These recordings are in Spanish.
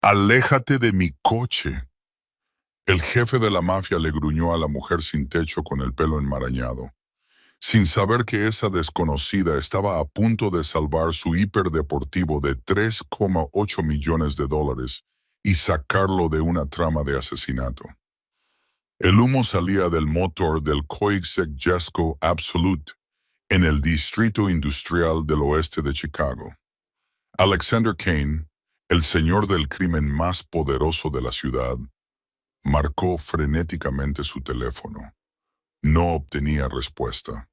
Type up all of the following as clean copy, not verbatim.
Aléjate de mi coche. El jefe de la mafia le gruñó a la mujer sin techo con el pelo enmarañado, sin saber que esa desconocida estaba a punto de salvar su hiperdeportivo de 3,8 millones de dólares y sacarlo de una trama de asesinato. El humo salía del motor del Koenigsegg Jesko Absolute en el distrito industrial del oeste de Chicago. Alexander Kane, el señor del crimen más poderoso de la ciudad, marcó frenéticamente su teléfono. No obtenía respuesta.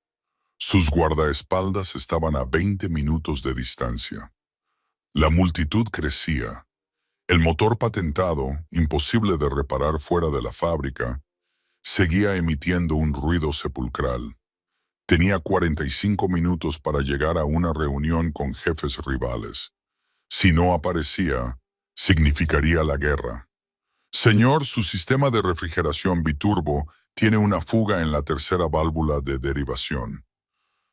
Sus guardaespaldas estaban a 20 minutos de distancia. La multitud crecía. El motor patentado, imposible de reparar fuera de la fábrica, seguía emitiendo un ruido sepulcral. Tenía 45 minutos para llegar a una reunión con jefes rivales. Si no aparecía, significaría la guerra. Señor, su sistema de refrigeración biturbo tiene una fuga en la tercera válvula de derivación.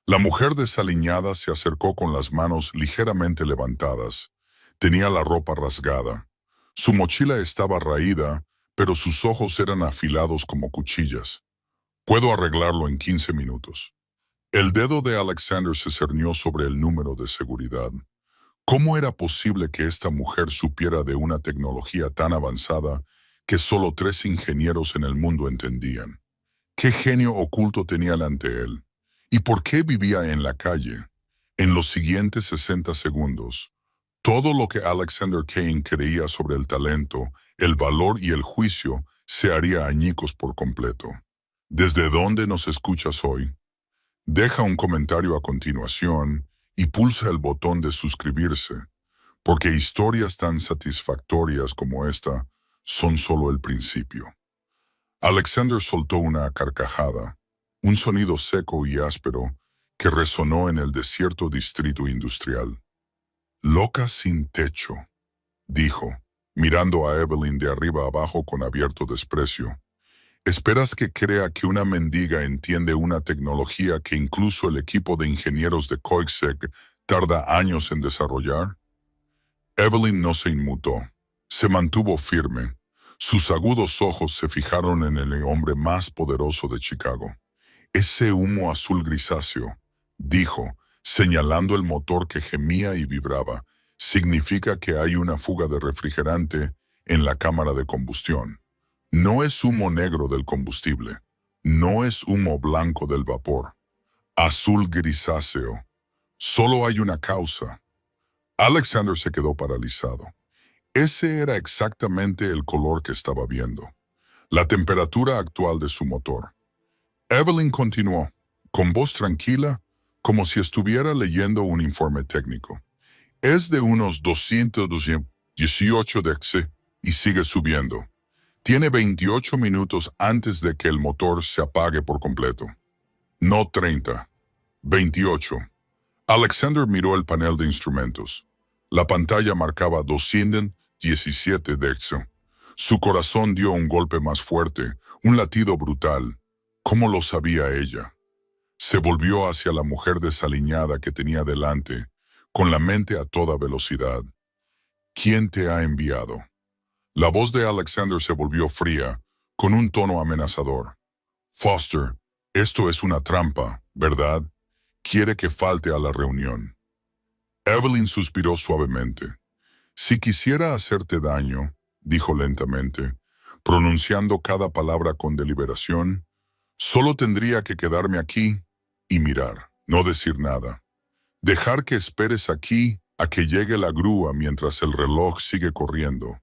La mujer desaliñada se acercó con las manos ligeramente levantadas. Tenía la ropa rasgada. Su mochila estaba raída, pero sus ojos eran afilados como cuchillas. Puedo arreglarlo en 15 minutos. El dedo de Alexander se cernió sobre el número de seguridad. ¿Cómo era posible que esta mujer supiera de una tecnología tan avanzada que solo 3 ingenieros en el mundo entendían? ¿Qué genio oculto tenían ante él? ¿Y por qué vivía en la calle? En los siguientes 60 segundos, todo lo que Alexander Kane creía sobre el talento, el valor y el juicio se haría añicos por completo. ¿Desde dónde nos escuchas hoy? Deja un comentario a continuación y pulsa el botón de suscribirse, porque historias tan satisfactorias como esta son solo el principio. Alexander soltó una carcajada, un sonido seco y áspero que resonó en el desierto distrito industrial. «Loca sin techo», dijo, mirando a Evelyn de arriba abajo con abierto desprecio. ¿Esperas que crea que una mendiga entiende una tecnología que incluso el equipo de ingenieros de Koenigsegg tarda años en desarrollar? Evelyn no se inmutó. Se mantuvo firme. Sus agudos ojos se fijaron en el hombre más poderoso de Chicago. «Ese humo azul grisáceo», dijo, señalando el motor que gemía y vibraba, «significa que hay una fuga de refrigerante en la cámara de combustión. No es humo negro del combustible. No es humo blanco del vapor. Azul grisáceo. Solo hay una causa». Alexander se quedó paralizado. Ese era exactamente el color que estaba viendo. La temperatura actual de su motor. Evelyn continuó, con voz tranquila, como si estuviera leyendo un informe técnico. «Es de unos 218 dx y sigue subiendo. Tiene 28 minutos antes de que el motor se apague por completo. No 30. 28. Alexander miró el panel de instrumentos. La pantalla marcaba 217 dx. Su corazón dio un golpe más fuerte, un latido brutal. ¿Cómo lo sabía ella? Se volvió hacia la mujer desaliñada que tenía delante, con la mente a toda velocidad. «¿Quién te ha enviado?» La voz de Alexander se volvió fría, con un tono amenazador. «Foster, esto es una trampa, ¿verdad? Quiere que falte a la reunión». Evelyn suspiró suavemente. «Si quisiera hacerte daño», dijo lentamente, pronunciando cada palabra con deliberación, «solo tendría que quedarme aquí y mirar, no decir nada. Dejar que esperes aquí a que llegue la grúa mientras el reloj sigue corriendo.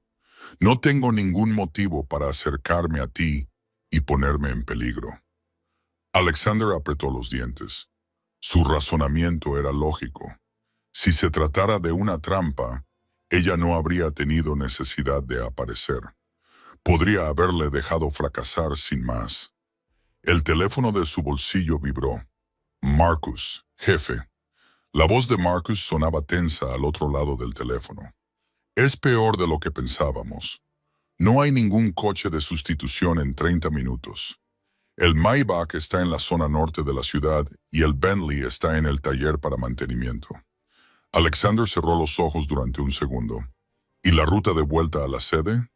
No tengo ningún motivo para acercarme a ti y ponerme en peligro». Alexander apretó los dientes. Su razonamiento era lógico. Si se tratara de una trampa, ella no habría tenido necesidad de aparecer. Podría haberle dejado fracasar sin más. El teléfono de su bolsillo vibró. «Marcus, jefe». La voz de Marcus sonaba tensa al otro lado del teléfono. «Es peor de lo que pensábamos. No hay ningún coche de sustitución en 30 minutos. El Maybach está en la zona norte de la ciudad y el Bentley está en el taller para mantenimiento». Alexander cerró los ojos durante un segundo. ¿Y la ruta de vuelta a la sede?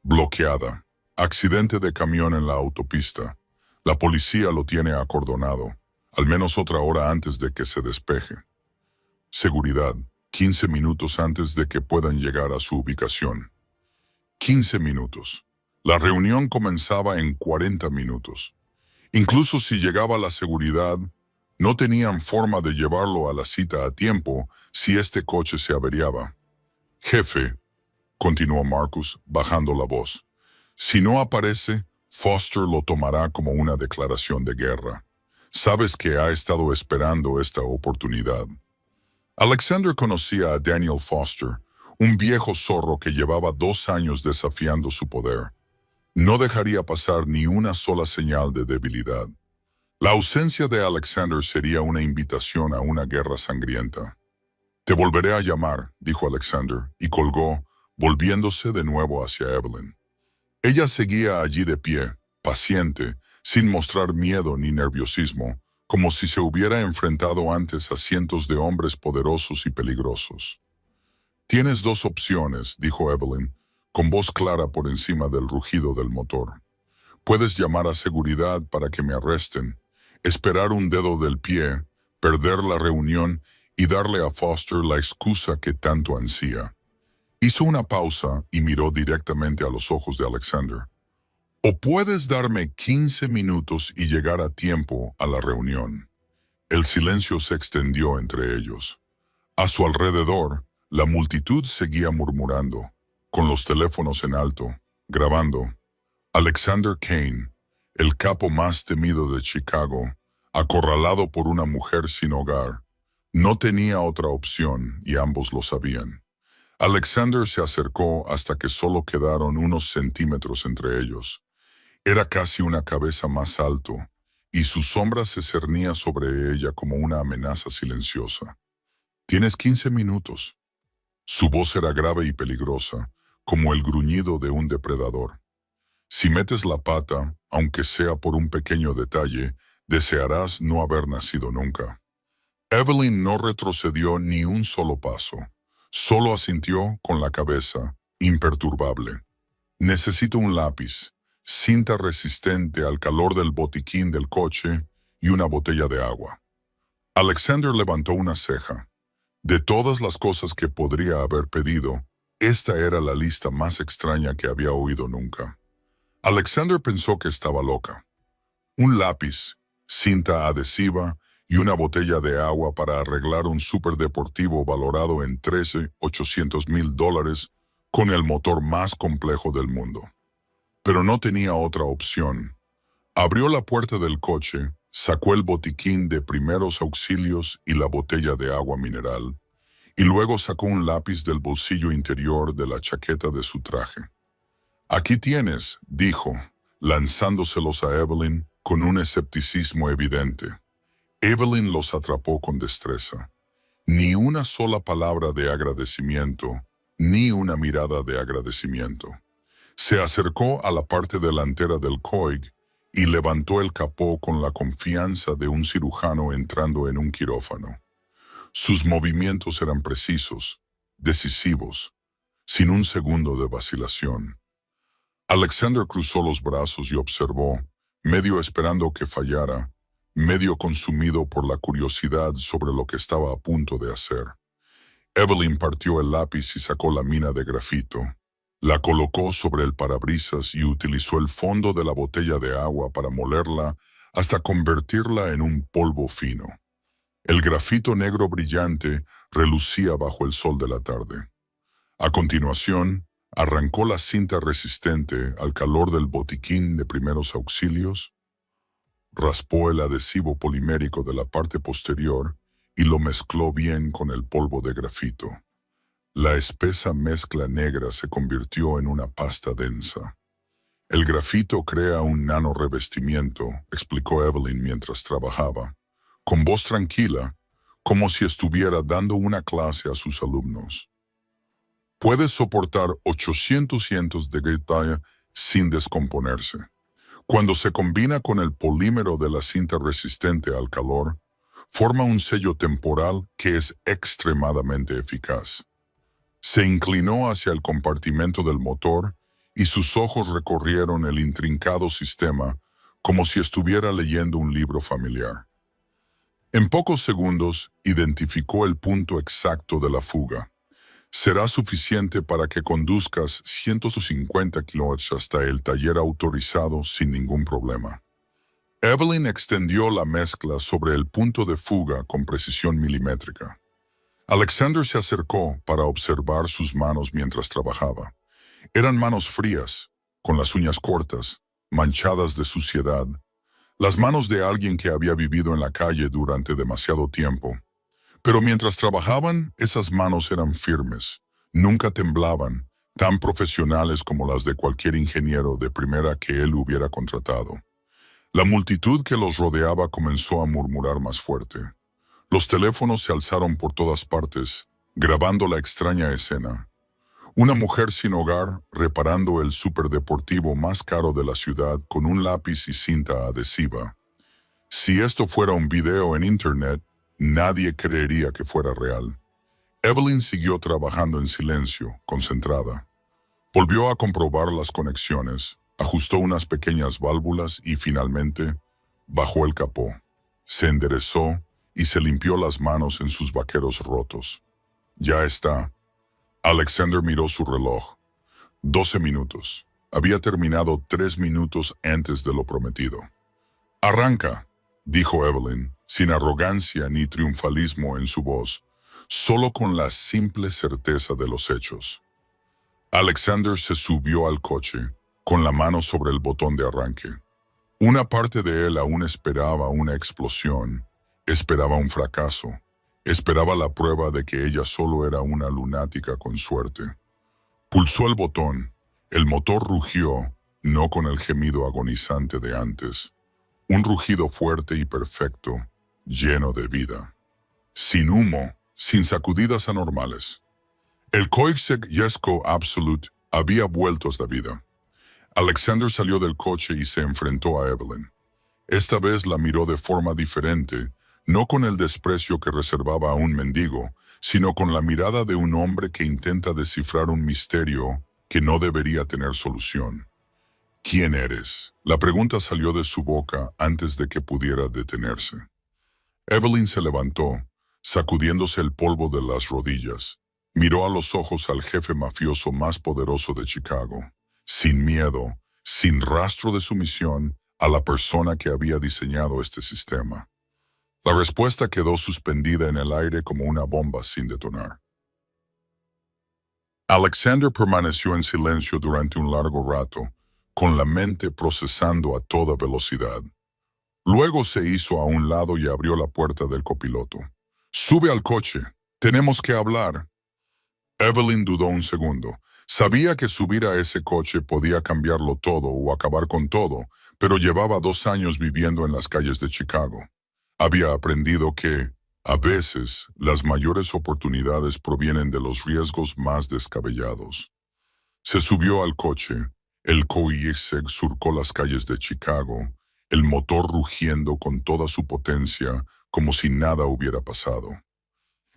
Bloqueada. Accidente de camión en la autopista. La policía lo tiene acordonado, al menos otra hora antes de que se despeje. Seguridad, 15 minutos antes de que puedan llegar a su ubicación. 15 minutos. La reunión comenzaba en 40 minutos. Incluso si llegaba la seguridad, no tenían forma de llevarlo a la cita a tiempo si este coche se averiaba. Jefe, continuó Marcus, bajando la voz, si no aparece, Foster lo tomará como una declaración de guerra. Sabes que ha estado esperando esta oportunidad. Alexander conocía a Daniel Foster, un viejo zorro que llevaba 2 años desafiando su poder. No dejaría pasar ni una sola señal de debilidad. La ausencia de Alexander sería una invitación a una guerra sangrienta. Te volveré a llamar, dijo Alexander, y colgó, volviéndose de nuevo hacia Evelyn. Ella seguía allí de pie, paciente, sin mostrar miedo ni nerviosismo, como si se hubiera enfrentado antes a cientos de hombres poderosos y peligrosos. Tienes 2 opciones, dijo Evelyn, con voz clara por encima del rugido del motor. Puedes llamar a seguridad para que me arresten, esperar un dedo del pie, perder la reunión y darle a Foster la excusa que tanto ansía. Hizo una pausa y miró directamente a los ojos de Alexander. O puedes darme 15 minutos y llegar a tiempo a la reunión. El silencio se extendió entre ellos. A su alrededor, la multitud seguía murmurando, con los teléfonos en alto, grabando. Alexander Kane, el capo más temido de Chicago, acorralado por una mujer sin hogar, no tenía otra opción y ambos lo sabían. Alexander se acercó hasta que solo quedaron unos centímetros entre ellos. Era casi una cabeza más alto, y su sombra se cernía sobre ella como una amenaza silenciosa. Tienes 15 minutos. Su voz era grave y peligrosa, como el gruñido de un depredador. Si metes la pata, aunque sea por un pequeño detalle, desearás no haber nacido nunca. Evelyn no retrocedió ni un solo paso. Solo asintió con la cabeza, imperturbable. Necesito un lápiz, cinta resistente al calor del botiquín del coche y una botella de agua. Alexander levantó una ceja. De todas las cosas que podría haber pedido, esta era la lista más extraña que había oído nunca. Alexander pensó que estaba loca. Un lápiz, cinta adhesiva y una botella de agua para arreglar un superdeportivo valorado en $13,800,000 con el motor más complejo del mundo. Pero no tenía otra opción. Abrió la puerta del coche, sacó el botiquín de primeros auxilios y la botella de agua mineral, y luego sacó un lápiz del bolsillo interior de la chaqueta de su traje. Aquí tienes, dijo, lanzándoselos a Evelyn con un escepticismo evidente. Evelyn los atrapó con destreza. Ni una sola palabra de agradecimiento, ni una mirada de agradecimiento. Se acercó a la parte delantera del Coig y levantó el capó con la confianza de un cirujano entrando en un quirófano. Sus movimientos eran precisos, decisivos, sin un segundo de vacilación. Alexander cruzó los brazos y observó, medio esperando que fallara, medio consumido por la curiosidad sobre lo que estaba a punto de hacer. Evelyn partió el lápiz y sacó la mina de grafito. La colocó sobre el parabrisas y utilizó el fondo de la botella de agua para molerla hasta convertirla en un polvo fino. El grafito negro brillante relucía bajo el sol de la tarde. A continuación, arrancó la cinta resistente al calor del botiquín de primeros auxilios, raspó el adhesivo polimérico de la parte posterior y lo mezcló bien con el polvo de grafito. La espesa mezcla negra se convirtió en una pasta densa. El grafito crea un nano revestimiento, explicó Evelyn mientras trabajaba, con voz tranquila, como si estuviera dando una clase a sus alumnos. Puede soportar 800 cientos de gritalla sin descomponerse. Cuando se combina con el polímero de la cinta resistente al calor, forma un sello temporal que es extremadamente eficaz. Se inclinó hacia el compartimento del motor y sus ojos recorrieron el intrincado sistema como si estuviera leyendo un libro familiar. En pocos segundos identificó el punto exacto de la fuga. Será suficiente para que conduzcas 150 kilómetros hasta el taller autorizado sin ningún problema. Evelyn extendió la mezcla sobre el punto de fuga con precisión milimétrica. Alexander se acercó para observar sus manos mientras trabajaba. Eran manos frías, con las uñas cortas, manchadas de suciedad. Las manos de alguien que había vivido en la calle durante demasiado tiempo. Pero mientras trabajaban, esas manos eran firmes, nunca temblaban, tan profesionales como las de cualquier ingeniero de primera que él hubiera contratado. La multitud que los rodeaba comenzó a murmurar más fuerte. Los teléfonos se alzaron por todas partes, grabando la extraña escena. Una mujer sin hogar reparando el superdeportivo más caro de la ciudad con un lápiz y cinta adhesiva. Si esto fuera un video en internet, nadie creería que fuera real. Evelyn siguió trabajando en silencio, concentrada. Volvió a comprobar las conexiones, ajustó unas pequeñas válvulas y finalmente bajó el capó. Se enderezó y se limpió las manos en sus vaqueros rotos. Ya está. Alexander miró su reloj. 12 minutos. Había terminado 3 minutos antes de lo prometido. «Arranca», dijo Evelyn, sin arrogancia ni triunfalismo en su voz, solo con la simple certeza de los hechos. Alexander se subió al coche, con la mano sobre el botón de arranque. Una parte de él aún esperaba una explosión, esperaba un fracaso, esperaba la prueba de que ella solo era una lunática con suerte. Pulsó el botón, el motor rugió, no con el gemido agonizante de antes. Un rugido fuerte y perfecto, lleno de vida. Sin humo, sin sacudidas anormales. El Koenigsegg Jesko Absolute había vuelto a la vida. Alexander salió del coche y se enfrentó a Evelyn. Esta vez la miró de forma diferente, no con el desprecio que reservaba a un mendigo, sino con la mirada de un hombre que intenta descifrar un misterio que no debería tener solución. «¿Quién eres?». La pregunta salió de su boca antes de que pudiera detenerse. Evelyn se levantó, sacudiéndose el polvo de las rodillas. Miró a los ojos al jefe mafioso más poderoso de Chicago. Sin miedo, sin rastro de sumisión, a la persona que había diseñado este sistema. La respuesta quedó suspendida en el aire como una bomba sin detonar. Alexander permaneció en silencio durante un largo rato, con la mente procesando a toda velocidad. Luego se hizo a un lado y abrió la puerta del copiloto. «Sube al coche. Tenemos que hablar». Evelyn dudó un segundo. Sabía que subir a ese coche podía cambiarlo todo o acabar con todo, pero llevaba 2 años viviendo en las calles de Chicago. Había aprendido que, a veces, las mayores oportunidades provienen de los riesgos más descabellados. Se subió al coche. El Koenigsegg surcó las calles de Chicago, el motor rugiendo con toda su potencia, como si nada hubiera pasado.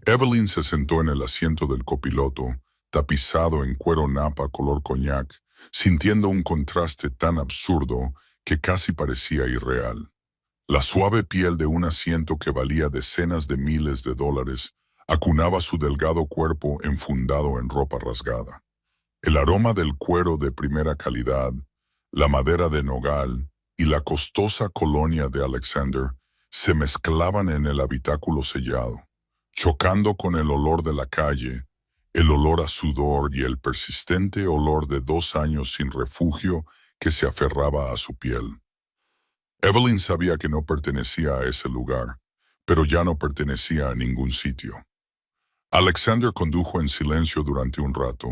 Evelyn se sentó en el asiento del copiloto, tapizado en cuero napa color coñac, sintiendo un contraste tan absurdo que casi parecía irreal. La suave piel de un asiento que valía decenas de miles de dólares acunaba su delgado cuerpo enfundado en ropa rasgada. El aroma del cuero de primera calidad, la madera de nogal y la costosa colonia de Alexander se mezclaban en el habitáculo sellado, chocando con el olor de la calle, el olor a sudor y el persistente olor de 2 años sin refugio que se aferraba a su piel. Evelyn sabía que no pertenecía a ese lugar, pero ya no pertenecía a ningún sitio. Alexander condujo en silencio durante un rato,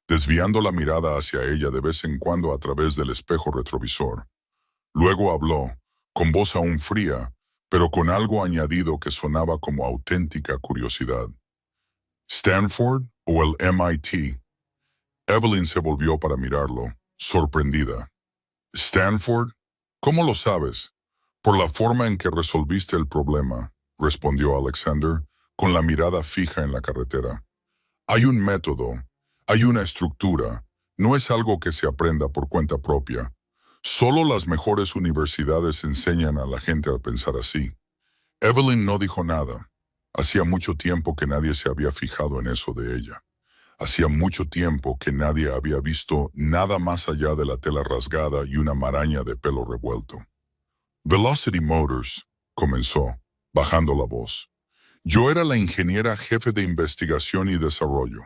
desviando la mirada hacia ella de vez en cuando a través del espejo retrovisor. Luego habló, con voz aún fría, pero con algo añadido que sonaba como auténtica curiosidad. «¿Stanford o el MIT?» Evelyn se volvió para mirarlo, sorprendida. «¿Stanford? ¿Cómo lo sabes?» «Por la forma en que resolviste el problema», respondió Alexander, con la mirada fija en la carretera. Hay un método, hay una estructura, no es algo que se aprenda por cuenta propia. Solo las mejores universidades enseñan a la gente a pensar así. Evelyn no dijo nada. Hacía mucho tiempo que nadie se había fijado en eso de ella. Hacía mucho tiempo que nadie había visto nada más allá de la tela rasgada y una maraña de pelo revuelto. Velocity Motors, comenzó, bajando la voz. Yo era la ingeniera jefe de investigación y desarrollo.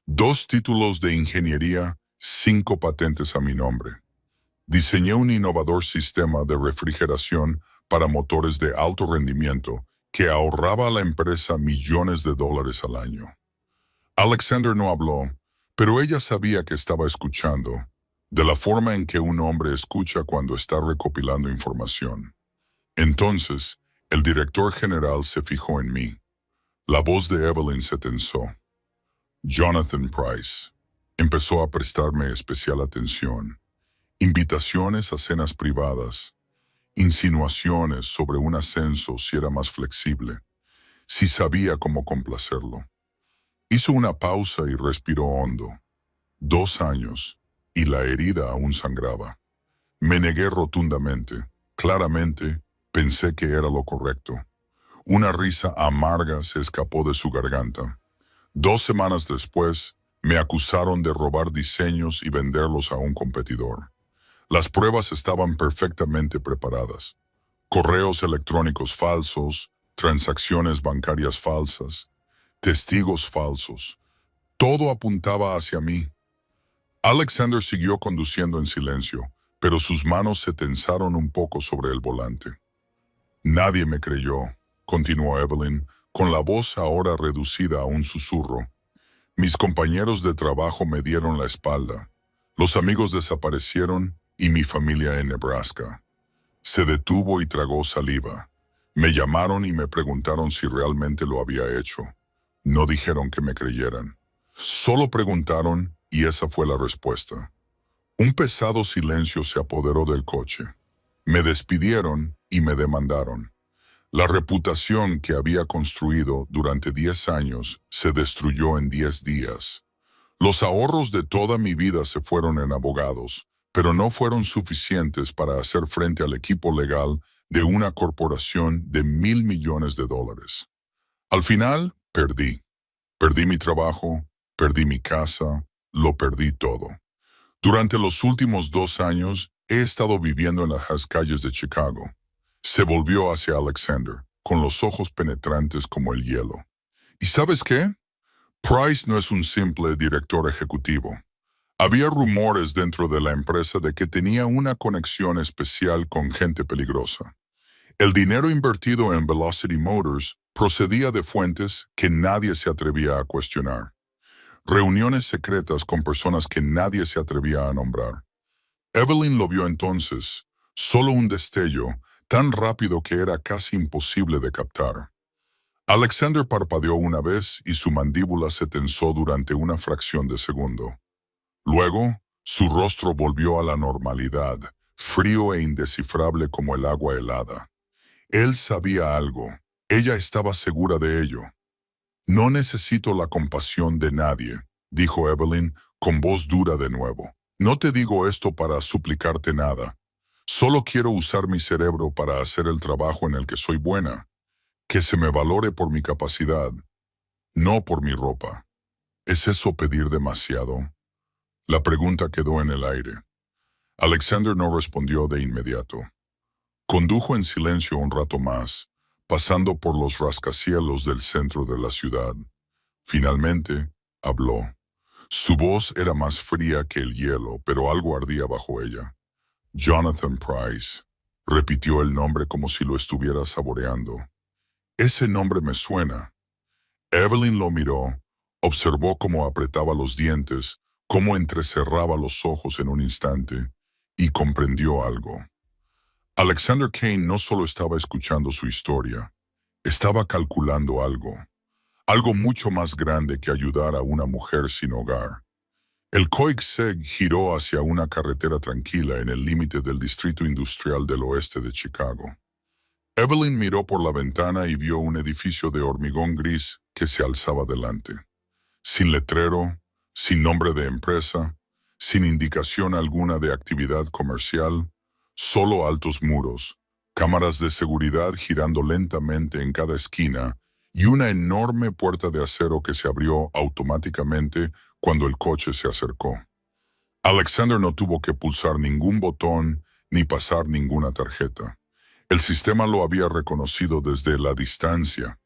2 títulos de ingeniería, 5 patentes a mi nombre. Diseñé un innovador sistema de refrigeración para motores de alto rendimiento que ahorraba a la empresa millones de dólares al año. Alexander no habló, pero ella sabía que estaba escuchando, de la forma en que un hombre escucha cuando está recopilando información. Entonces, el director general se fijó en mí. La voz de Evelyn se tensó. Jonathan Price empezó a prestarme especial atención. Invitaciones a cenas privadas, insinuaciones sobre un ascenso si era más flexible, si sabía cómo complacerlo. Hizo una pausa y respiró hondo. 2 años, y la herida aún sangraba. Me negué rotundamente. Claramente, pensé que era lo correcto. Una risa amarga se escapó de su garganta. 2 semanas después, me acusaron de robar diseños y venderlos a un competidor. Las pruebas estaban perfectamente preparadas. Correos electrónicos falsos, transacciones bancarias falsas, testigos falsos. Todo apuntaba hacia mí. Alexander siguió conduciendo en silencio, pero sus manos se tensaron un poco sobre el volante. Nadie me creyó, continuó Evelyn, con la voz ahora reducida a un susurro. Mis compañeros de trabajo me dieron la espalda. Los amigos desaparecieron y mi familia en Nebraska. Se detuvo y tragó saliva. Me llamaron y me preguntaron si realmente lo había hecho. No dijeron que me creyeran. Solo preguntaron y esa fue la respuesta. Un pesado silencio se apoderó del coche. Me despidieron y me demandaron. La reputación que había construido durante 10 años se destruyó en 10 días. Los ahorros de toda mi vida se fueron en abogados, pero no fueron suficientes para hacer frente al equipo legal de una corporación de $1,000 millones. Al final, perdí. Perdí mi trabajo, perdí mi casa, lo perdí todo. Durante los últimos 2 años, he estado viviendo en las calles de Chicago. Se volvió hacia Alexander, con los ojos penetrantes como el hielo. ¿Y sabes qué? Price no es un simple director ejecutivo. Había rumores dentro de la empresa de que tenía una conexión especial con gente peligrosa. El dinero invertido en Velocity Motors procedía de fuentes que nadie se atrevía a cuestionar. Reuniones secretas con personas que nadie se atrevía a nombrar. Evelyn lo vio entonces, solo un destello, tan rápido que era casi imposible de captar. Alexander parpadeó una vez y su mandíbula se tensó durante una fracción de segundo. Luego, su rostro volvió a la normalidad, frío e indescifrable como el agua helada. Él sabía algo. Ella estaba segura de ello. No necesito la compasión de nadie, dijo Evelyn con voz dura de nuevo. No te digo esto para suplicarte nada. Solo quiero usar mi cerebro para hacer el trabajo en el que soy buena. Que se me valore por mi capacidad, no por mi ropa. ¿Es eso pedir demasiado? La pregunta quedó en el aire. Alexander no respondió de inmediato. Condujo en silencio un rato más, pasando por los rascacielos del centro de la ciudad. Finalmente, habló. Su voz era más fría que el hielo, pero algo ardía bajo ella. Jonathan Price. Repitió el nombre como si lo estuviera saboreando. Ese nombre me suena. Evelyn lo miró, observó cómo apretaba los dientes, cómo entrecerraba los ojos en un instante, y comprendió algo. Alexander Kane no solo estaba escuchando su historia, estaba calculando algo. Algo mucho más grande que ayudar a una mujer sin hogar. El Koenigsegg giró hacia una carretera tranquila en el límite del distrito industrial del oeste de Chicago. Evelyn miró por la ventana y vio un edificio de hormigón gris que se alzaba delante. sin letrero, sin nombre de empresa, sin indicación alguna de actividad comercial, solo altos muros, cámaras de seguridad girando lentamente en cada esquina y una enorme puerta de acero que se abrió automáticamente cuando el coche se acercó. Alexander no tuvo que pulsar ningún botón ni pasar ninguna tarjeta. El sistema lo había reconocido desde la distancia.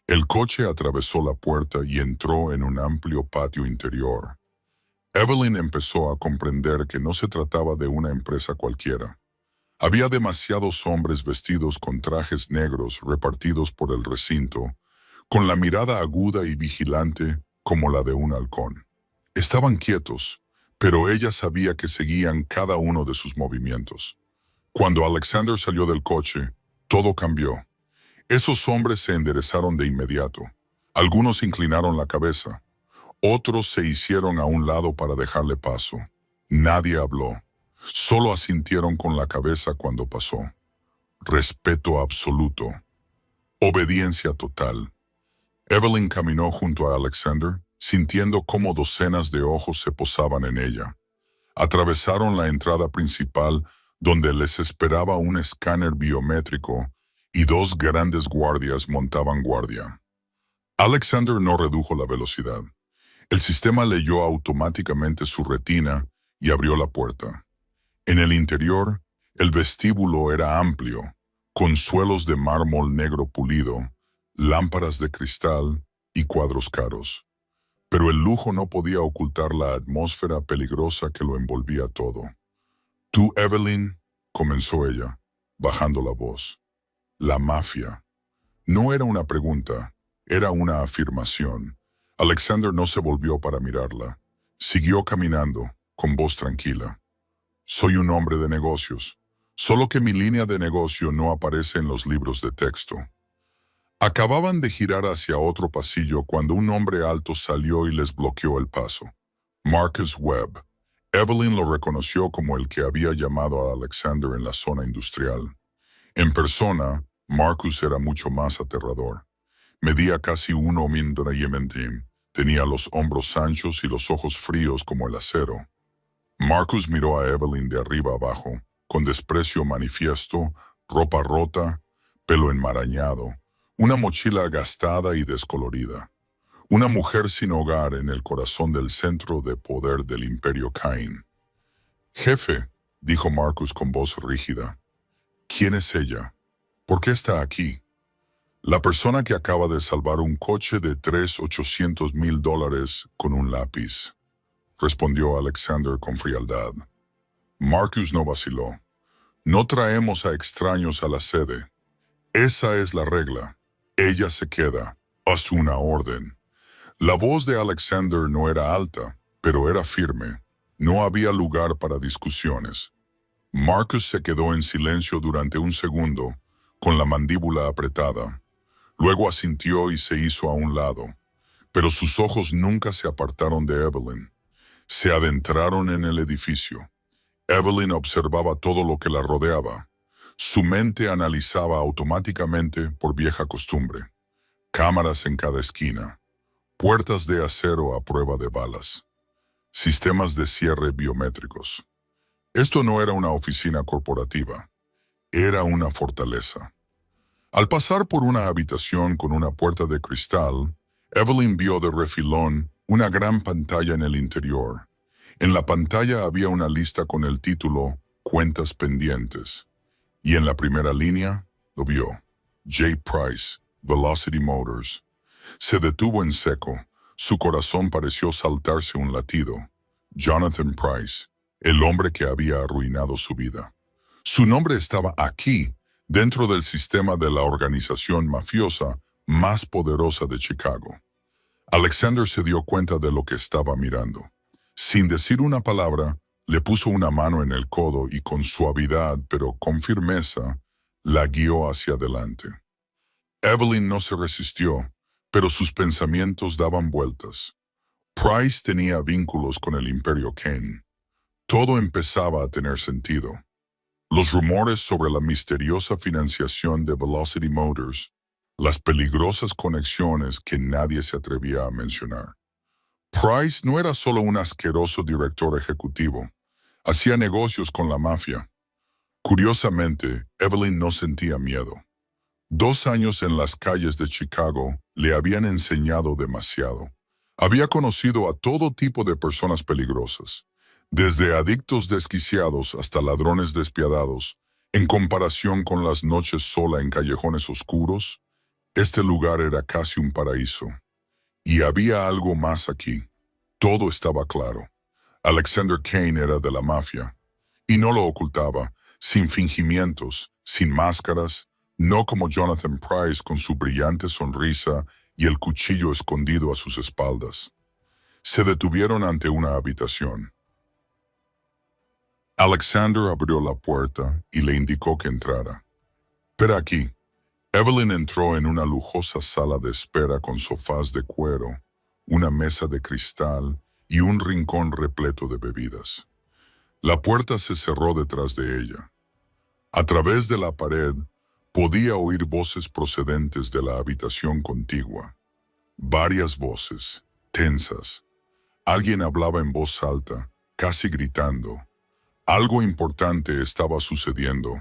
El coche atravesó la puerta y entró en un amplio patio interior. Evelyn empezó a comprender que no se trataba de una empresa cualquiera. Había demasiados hombres vestidos con trajes negros repartidos por el recinto, con la mirada aguda y vigilante como la de un halcón. Estaban quietos, pero ella sabía que seguían cada uno de sus movimientos. Cuando Alexander salió del coche, todo cambió. Esos hombres se enderezaron de inmediato. Algunos inclinaron la cabeza. Otros se hicieron a un lado para dejarle paso. Nadie habló. Solo asintieron con la cabeza cuando pasó. Respeto absoluto. Obediencia total. Evelyn caminó junto a Alexander, sintiendo cómo docenas de ojos se posaban en ella. Atravesaron la entrada principal, donde les esperaba un escáner biométrico y dos grandes guardias montaban guardia. Alexander no redujo la velocidad. El sistema leyó automáticamente su retina y abrió la puerta. En el interior, el vestíbulo era amplio, con suelos de mármol negro pulido, lámparas de cristal y cuadros caros. Pero el lujo no podía ocultar la atmósfera peligrosa que lo envolvía todo. «Tú, Evelyn», comenzó ella, bajando la voz. «La mafia». No era una pregunta, era una afirmación. Alexander no se volvió para mirarla. Siguió caminando, con voz tranquila. «Soy un hombre de negocios, solo que mi línea de negocio no aparece en los libros de texto». Acababan de girar hacia otro pasillo cuando un hombre alto salió y les bloqueó el paso. Marcus Webb. Evelyn lo reconoció como el que había llamado a Alexander en la zona industrial. En persona, Marcus era mucho más aterrador. Medía casi 1,90 m, tenía los hombros anchos y los ojos fríos como el acero. Marcus miró a Evelyn de arriba abajo, con desprecio manifiesto, ropa rota, pelo enmarañado, una mochila gastada y descolorida. Una mujer sin hogar en el corazón del centro de poder del Imperio Cain. «Jefe», dijo Marcus con voz rígida, «¿quién es ella? ¿Por qué está aquí?» «La persona que acaba de salvar un coche de $380,000 con un lápiz», respondió Alexander con frialdad. Marcus no vaciló. «No traemos a extraños a la sede. Esa es la regla. Ella se queda. Haz una orden». La voz de Alexander no era alta, pero era firme. No había lugar para discusiones. Marcus se quedó en silencio durante un segundo, con la mandíbula apretada. Luego asintió y se hizo a un lado, pero sus ojos nunca se apartaron de Evelyn. Se adentraron en el edificio. Evelyn observaba todo lo que la rodeaba. Su mente analizaba automáticamente por vieja costumbre. Cámaras en cada esquina. Puertas de acero a prueba de balas. Sistemas de cierre biométricos. Esto no era una oficina corporativa. Era una fortaleza. Al pasar por una habitación con una puerta de cristal, Evelyn vio de refilón una gran pantalla en el interior. En la pantalla había una lista con el título «Cuentas pendientes». Y en la primera línea, lo vio. J. Price, Velocity Motors. Se detuvo en seco. Su corazón pareció saltarse un latido. Jonathan Price, el hombre que había arruinado su vida. Su nombre estaba aquí, dentro del sistema de la organización mafiosa más poderosa de Chicago. Alexander se dio cuenta de lo que estaba mirando. Sin decir una palabra, le puso una mano en el codo y con suavidad, pero con firmeza, la guió hacia adelante. Evelyn no se resistió, pero sus pensamientos daban vueltas. Price tenía vínculos con el Imperio Cain. Todo empezaba a tener sentido. Los rumores sobre la misteriosa financiación de Velocity Motors, las peligrosas conexiones que nadie se atrevía a mencionar. Price no era solo un asqueroso director ejecutivo, hacía negocios con la mafia. Curiosamente, Evelyn no sentía miedo. 2 años en las calles de Chicago le habían enseñado demasiado. Había conocido a todo tipo de personas peligrosas, desde adictos desquiciados hasta ladrones despiadados. En comparación con las noches sola en callejones oscuros, este lugar era casi un paraíso. Y había algo más aquí. Todo estaba claro. Alexander Kane era de la mafia, y no lo ocultaba, sin fingimientos, sin máscaras, no como Jonathan Price con su brillante sonrisa y el cuchillo escondido a sus espaldas. Se detuvieron ante una habitación. Alexander abrió la puerta y le indicó que entrara. Pero aquí, Evelyn entró en una lujosa sala de espera con sofás de cuero, una mesa de cristal y un rincón repleto de bebidas. La puerta se cerró detrás de ella. A través de la pared podía oír voces procedentes de la habitación contigua. Varias voces, tensas. Alguien hablaba en voz alta, casi gritando. Algo importante estaba sucediendo,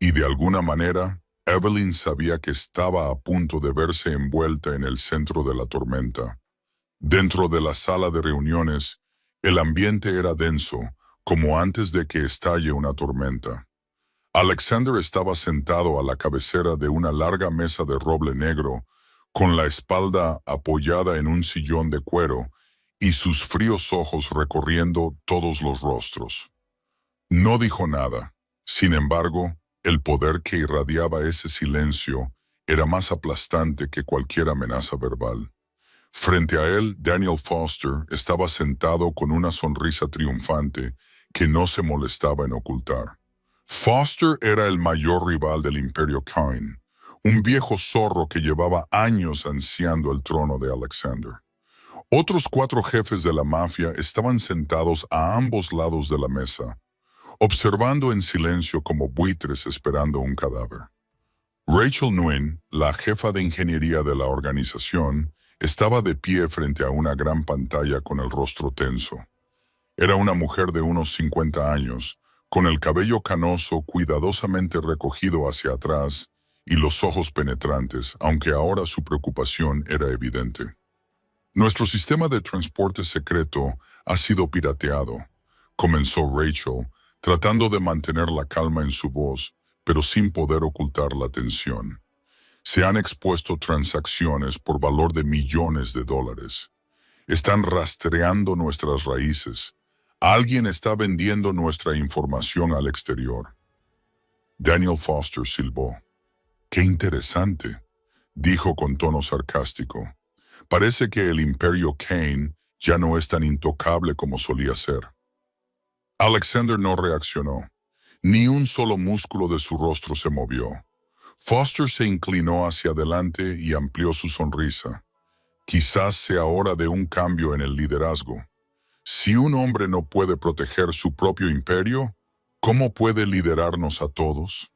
y de alguna manera, Evelyn sabía que estaba a punto de verse envuelta en el centro de la tormenta. Dentro de la sala de reuniones, el ambiente era denso, como antes de que estalle una tormenta. Alexander estaba sentado a la cabecera de una larga mesa de roble negro, con la espalda apoyada en un sillón de cuero y sus fríos ojos recorriendo todos los rostros. No dijo nada. Sin embargo, el poder que irradiaba ese silencio era más aplastante que cualquier amenaza verbal. Frente a él, Daniel Foster estaba sentado con una sonrisa triunfante que no se molestaba en ocultar. Foster era el mayor rival del Imperio Kane, un viejo zorro que llevaba años ansiando el trono de Alexander. Otros 4 jefes de la mafia estaban sentados a ambos lados de la mesa, observando en silencio como buitres esperando un cadáver. Rachel Nguyen, la jefa de ingeniería de la organización, estaba de pie frente a una gran pantalla con el rostro tenso. Era una mujer de unos 50 años, con el cabello canoso cuidadosamente recogido hacia atrás y los ojos penetrantes, aunque ahora su preocupación era evidente. Nuestro sistema de transporte secreto ha sido pirateado, comenzó Rachel, tratando de mantener la calma en su voz, pero sin poder ocultar la tensión. Se han expuesto transacciones por valor de millones de dólares. Están rastreando nuestras raíces. Alguien está vendiendo nuestra información al exterior. Daniel Foster silbó. «Qué interesante», dijo con tono sarcástico. «Parece que el Imperio Kane ya no es tan intocable como solía ser». Alexander no reaccionó. Ni un solo músculo de su rostro se movió. Foster se inclinó hacia adelante y amplió su sonrisa. «Quizás sea hora de un cambio en el liderazgo. Si un hombre no puede proteger su propio imperio, ¿cómo puede liderarnos a todos?»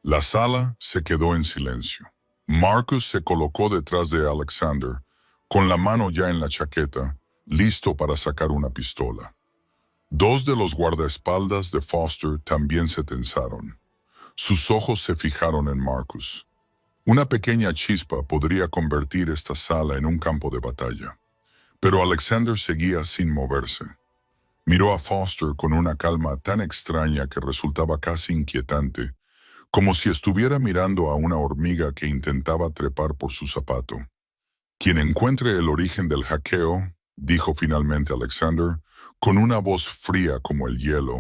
La sala se quedó en silencio. Marcus se colocó detrás de Alexander, con la mano ya en la chaqueta, listo para sacar una pistola. 2 de los guardaespaldas de Foster también se tensaron. Sus ojos se fijaron en Marcus. Una pequeña chispa podría convertir esta sala en un campo de batalla. Pero Alexander seguía sin moverse. Miró a Foster con una calma tan extraña que resultaba casi inquietante, como si estuviera mirando a una hormiga que intentaba trepar por su zapato. «Quien encuentre el origen del hackeo», dijo finalmente Alexander, con una voz fría como el hielo,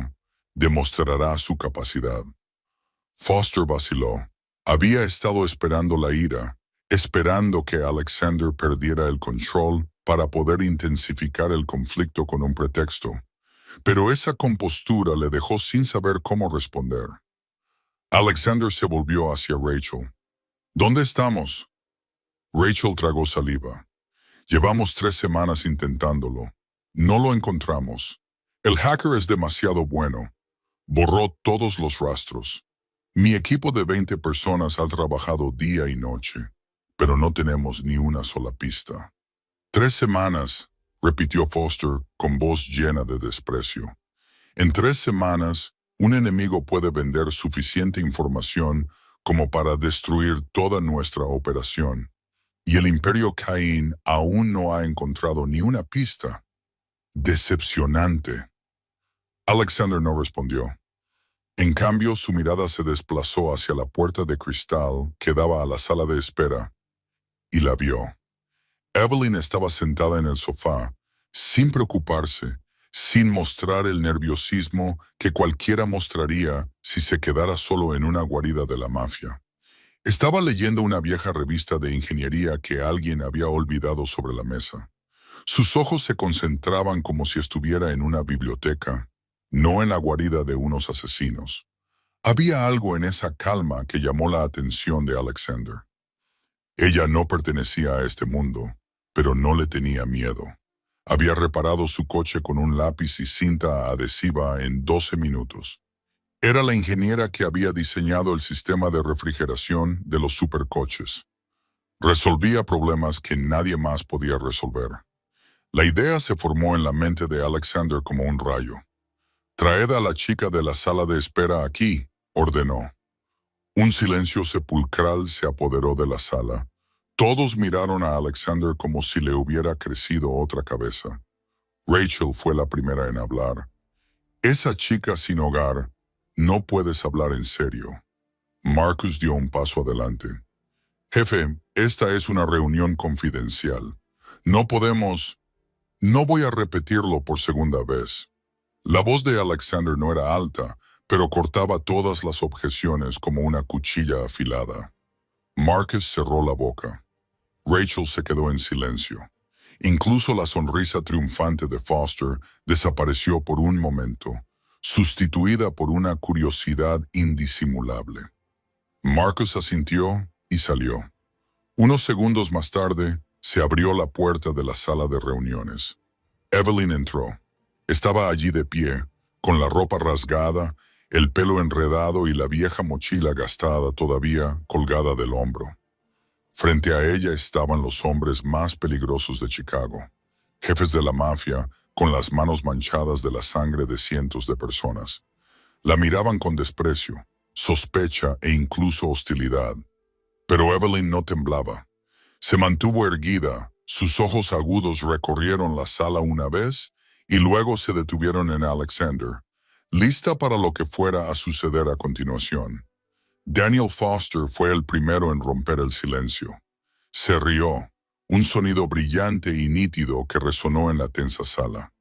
«demostrará su capacidad». Foster vaciló. Había estado esperando la ira, esperando que Alexander perdiera el control para poder intensificar el conflicto con un pretexto. Pero esa compostura le dejó sin saber cómo responder. Alexander se volvió hacia Rachel. «¿Dónde estamos?» Rachel tragó saliva. «Llevamos 3 semanas intentándolo. No lo encontramos. El hacker es demasiado bueno. Borró todos los rastros. Mi equipo de 20 personas ha trabajado día y noche, pero no tenemos ni una sola pista». 3 semanas, repitió Foster con voz llena de desprecio. En 3 semanas, un enemigo puede vender suficiente información como para destruir toda nuestra operación, y el Imperio Caín aún no ha encontrado ni una pista. Decepcionante. Alexander no respondió. En cambio, su mirada se desplazó hacia la puerta de cristal que daba a la sala de espera, y la vio. Evelyn estaba sentada en el sofá, sin preocuparse, sin mostrar el nerviosismo que cualquiera mostraría si se quedara solo en una guarida de la mafia. Estaba leyendo una vieja revista de ingeniería que alguien había olvidado sobre la mesa. Sus ojos se concentraban como si estuviera en una biblioteca, no en la guarida de unos asesinos. Había algo en esa calma que llamó la atención de Alexander. Ella no pertenecía a este mundo, pero no le tenía miedo. Había reparado su coche con un lápiz y cinta adhesiva en 12 minutos. Era la ingeniera que había diseñado el sistema de refrigeración de los supercoches. Resolvía problemas que nadie más podía resolver. La idea se formó en la mente de Alexander como un rayo. «Traed a la chica de la sala de espera aquí», ordenó. Un silencio sepulcral se apoderó de la sala. Todos miraron a Alexander como si le hubiera crecido otra cabeza. Rachel fue la primera en hablar. «Esa chica sin hogar, no puedes hablar en serio». Marcus dio un paso adelante. «Jefe, esta es una reunión confidencial. No podemos...» «No voy a repetirlo por segunda vez». La voz de Alexander no era alta, pero cortaba todas las objeciones como una cuchilla afilada. Marcus cerró la boca. Rachel se quedó en silencio. Incluso la sonrisa triunfante de Foster desapareció por un momento, sustituida por una curiosidad indisimulable. Marcus asintió y salió. Unos segundos más tarde, se abrió la puerta de la sala de reuniones. Evelyn entró. Estaba allí de pie, con la ropa rasgada, el pelo enredado y la vieja mochila gastada todavía colgada del hombro. Frente a ella estaban los hombres más peligrosos de Chicago, jefes de la mafia con las manos manchadas de la sangre de cientos de personas. La miraban con desprecio, sospecha e incluso hostilidad. Pero Evelyn no temblaba. Se mantuvo erguida, sus ojos agudos recorrieron la sala una vez y luego se detuvieron en Alexander, lista para lo que fuera a suceder a continuación. Daniel Foster fue el primero en romper el silencio. Se rió, un sonido brillante y nítido que resonó en la tensa sala.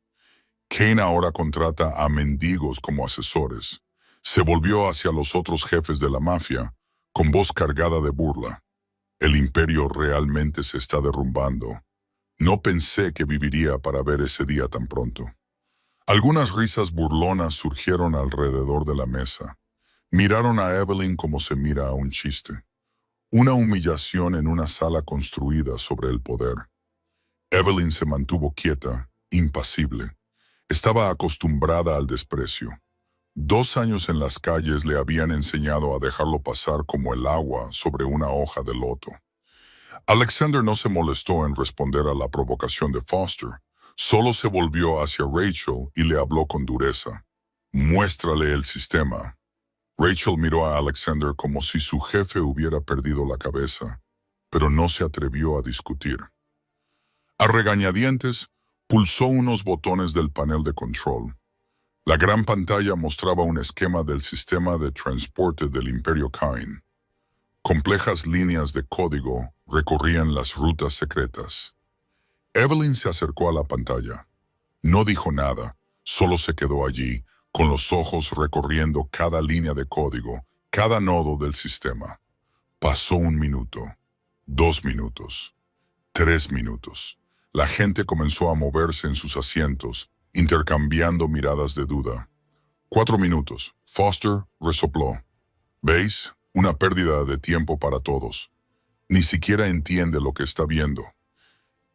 Kane ahora contrata a mendigos como asesores. Se volvió hacia los otros jefes de la mafia, con voz cargada de burla. El imperio realmente se está derrumbando. No pensé que viviría para ver ese día tan pronto. Algunas risas burlonas surgieron alrededor de la mesa. Miraron a Evelyn como se mira a un chiste. Una humillación en una sala construida sobre el poder. Evelyn se mantuvo quieta, impasible. Estaba acostumbrada al desprecio. 2 años en las calles le habían enseñado a dejarlo pasar como el agua sobre una hoja de loto. Alexander no se molestó en responder a la provocación de Foster. Solo se volvió hacia Rachel y le habló con dureza. «Muéstrale el sistema». Rachel miró a Alexander como si su jefe hubiera perdido la cabeza, pero no se atrevió a discutir. A regañadientes, pulsó unos botones del panel de control. La gran pantalla mostraba un esquema del sistema de transporte del Imperio Cain. Complejas líneas de código recorrían las rutas secretas. Evelyn se acercó a la pantalla. No dijo nada, solo se quedó allí, con los ojos recorriendo cada línea de código, cada nodo del sistema. Pasó 1 minuto, 2 minutos, 3 minutos. La gente comenzó a moverse en sus asientos, intercambiando miradas de duda. 4 minutos. Foster resopló. «¿Veis? Una pérdida de tiempo para todos. Ni siquiera entiende lo que está viendo».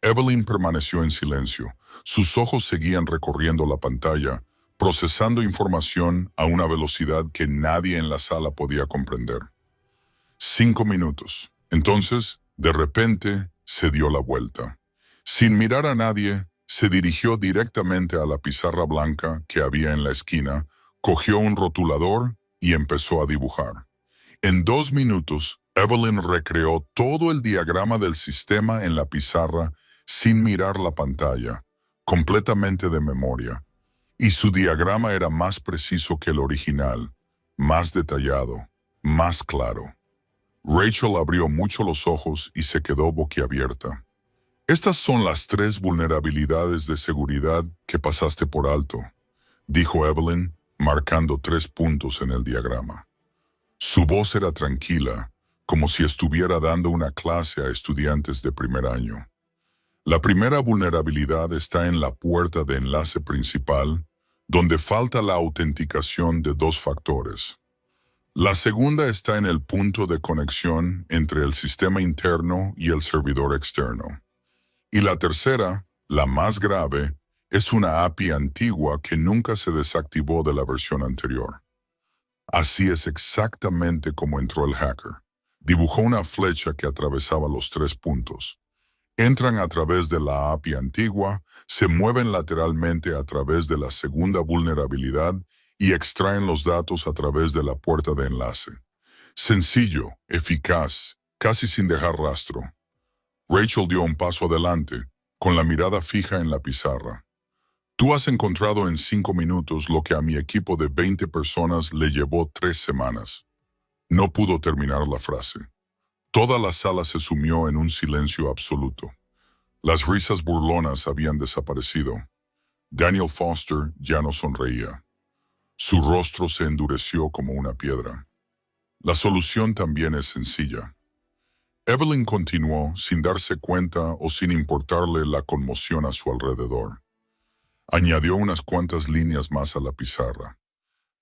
Evelyn permaneció en silencio. Sus ojos seguían recorriendo la pantalla, procesando información a una velocidad que nadie en la sala podía comprender. 5 minutos. Entonces, de repente, se dio la vuelta. Sin mirar a nadie, Se dirigió directamente a la pizarra blanca que había en la esquina, cogió un rotulador y empezó a dibujar. En 2 minutos, Evelyn recreó todo el diagrama del sistema en la pizarra sin mirar la pantalla, completamente de memoria. Y su diagrama era más preciso que el original, más detallado, más claro. Rachel abrió mucho los ojos y se quedó boquiabierta. Estas son las 3 vulnerabilidades de seguridad que pasaste por alto, dijo Evelyn, marcando 3 puntos en el diagrama. Su voz era tranquila, como si estuviera dando una clase a estudiantes de primer año. La primera vulnerabilidad está en la puerta de enlace principal, donde falta la autenticación de 2 factores. La segunda está en el punto de conexión entre el sistema interno y el servidor externo. Y la tercera, la más grave, es una API antigua que nunca se desactivó de la versión anterior. Así es exactamente como entró el hacker. Dibujó una flecha que atravesaba los 3 puntos. Entran a través de la API antigua, se mueven lateralmente a través de la segunda vulnerabilidad y extraen los datos a través de la puerta de enlace. Sencillo, eficaz, casi sin dejar rastro. Rachel dio un paso adelante, con la mirada fija en la pizarra. Tú has encontrado en 5 minutos lo que a mi equipo de 20 personas le llevó 3 semanas. No pudo terminar la frase. Toda la sala se sumió en un silencio absoluto. Las risas burlonas habían desaparecido. Daniel Foster ya no sonreía. Su rostro se endureció como una piedra. La solución también es sencilla. Evelyn continuó sin darse cuenta o sin importarle la conmoción a su alrededor. Añadió unas cuantas líneas más a la pizarra.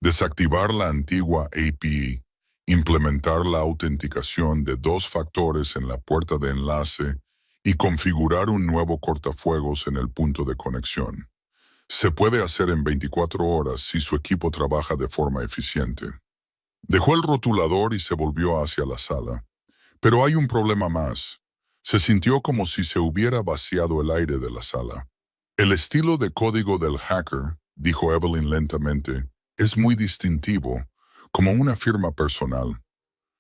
Desactivar la antigua API, implementar la autenticación de 2 factores en la puerta de enlace y configurar un nuevo cortafuegos en el punto de conexión. Se puede hacer en 24 horas si su equipo trabaja de forma eficiente. Dejó el rotulador y se volvió hacia la sala. Pero hay un problema más. Se sintió como si se hubiera vaciado el aire de la sala. El estilo de código del hacker, dijo Evelyn lentamente, es muy distintivo, como una firma personal.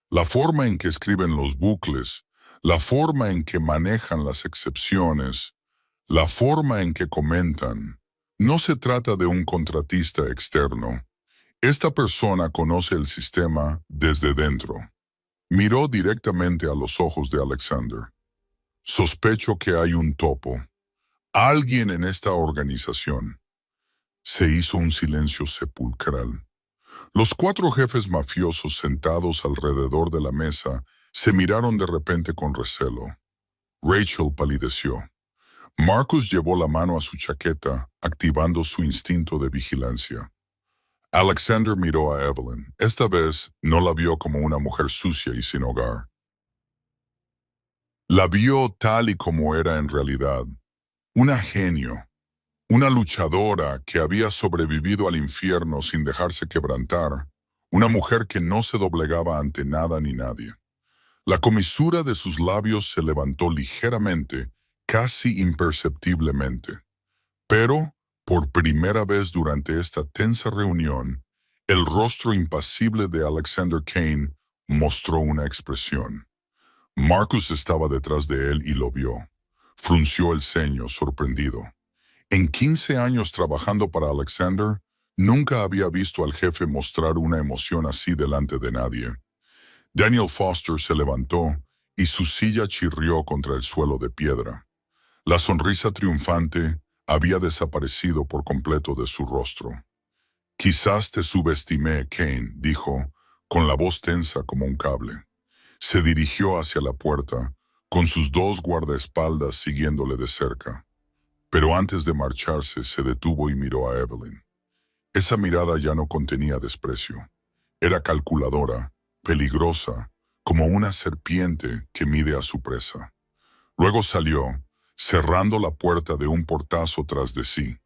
La forma en que escriben los bucles, la forma en que manejan las excepciones, la forma en que comentan. No se trata de un contratista externo. Esta persona conoce el sistema desde dentro. Miró directamente a los ojos de Alexander. Sospecho que hay un topo. Alguien en esta organización. Se hizo un silencio sepulcral. Los 4 jefes mafiosos sentados alrededor de la mesa se miraron de repente con recelo. Rachel palideció. Marcus llevó la mano a su chaqueta, activando su instinto de vigilancia. Alexander miró a Evelyn. Esta vez no la vio como una mujer sucia y sin hogar. La vio tal y como era en realidad. Una genio. Una luchadora que había sobrevivido al infierno sin dejarse quebrantar. Una mujer que no se doblegaba ante nada ni nadie. La comisura de sus labios se levantó ligeramente, casi imperceptiblemente. Pero, por primera vez durante esta tensa reunión, el rostro impasible de Alexander Kane mostró una expresión. Marcus estaba detrás de él y lo vio. Frunció el ceño, sorprendido. En 15 años trabajando para Alexander, nunca había visto al jefe mostrar una emoción así delante de nadie. Daniel Foster se levantó y su silla chirrió contra el suelo de piedra. La sonrisa triunfante había desaparecido por completo de su rostro. Quizás te subestimé, Kane, dijo, con la voz tensa como un cable. Se dirigió hacia la puerta, con sus 2 guardaespaldas siguiéndole de cerca. Pero antes de marcharse, se detuvo y miró a Evelyn. Esa mirada ya no contenía desprecio. Era calculadora, peligrosa, como una serpiente que mide a su presa. Luego salió, cerrando la puerta de un portazo tras de sí.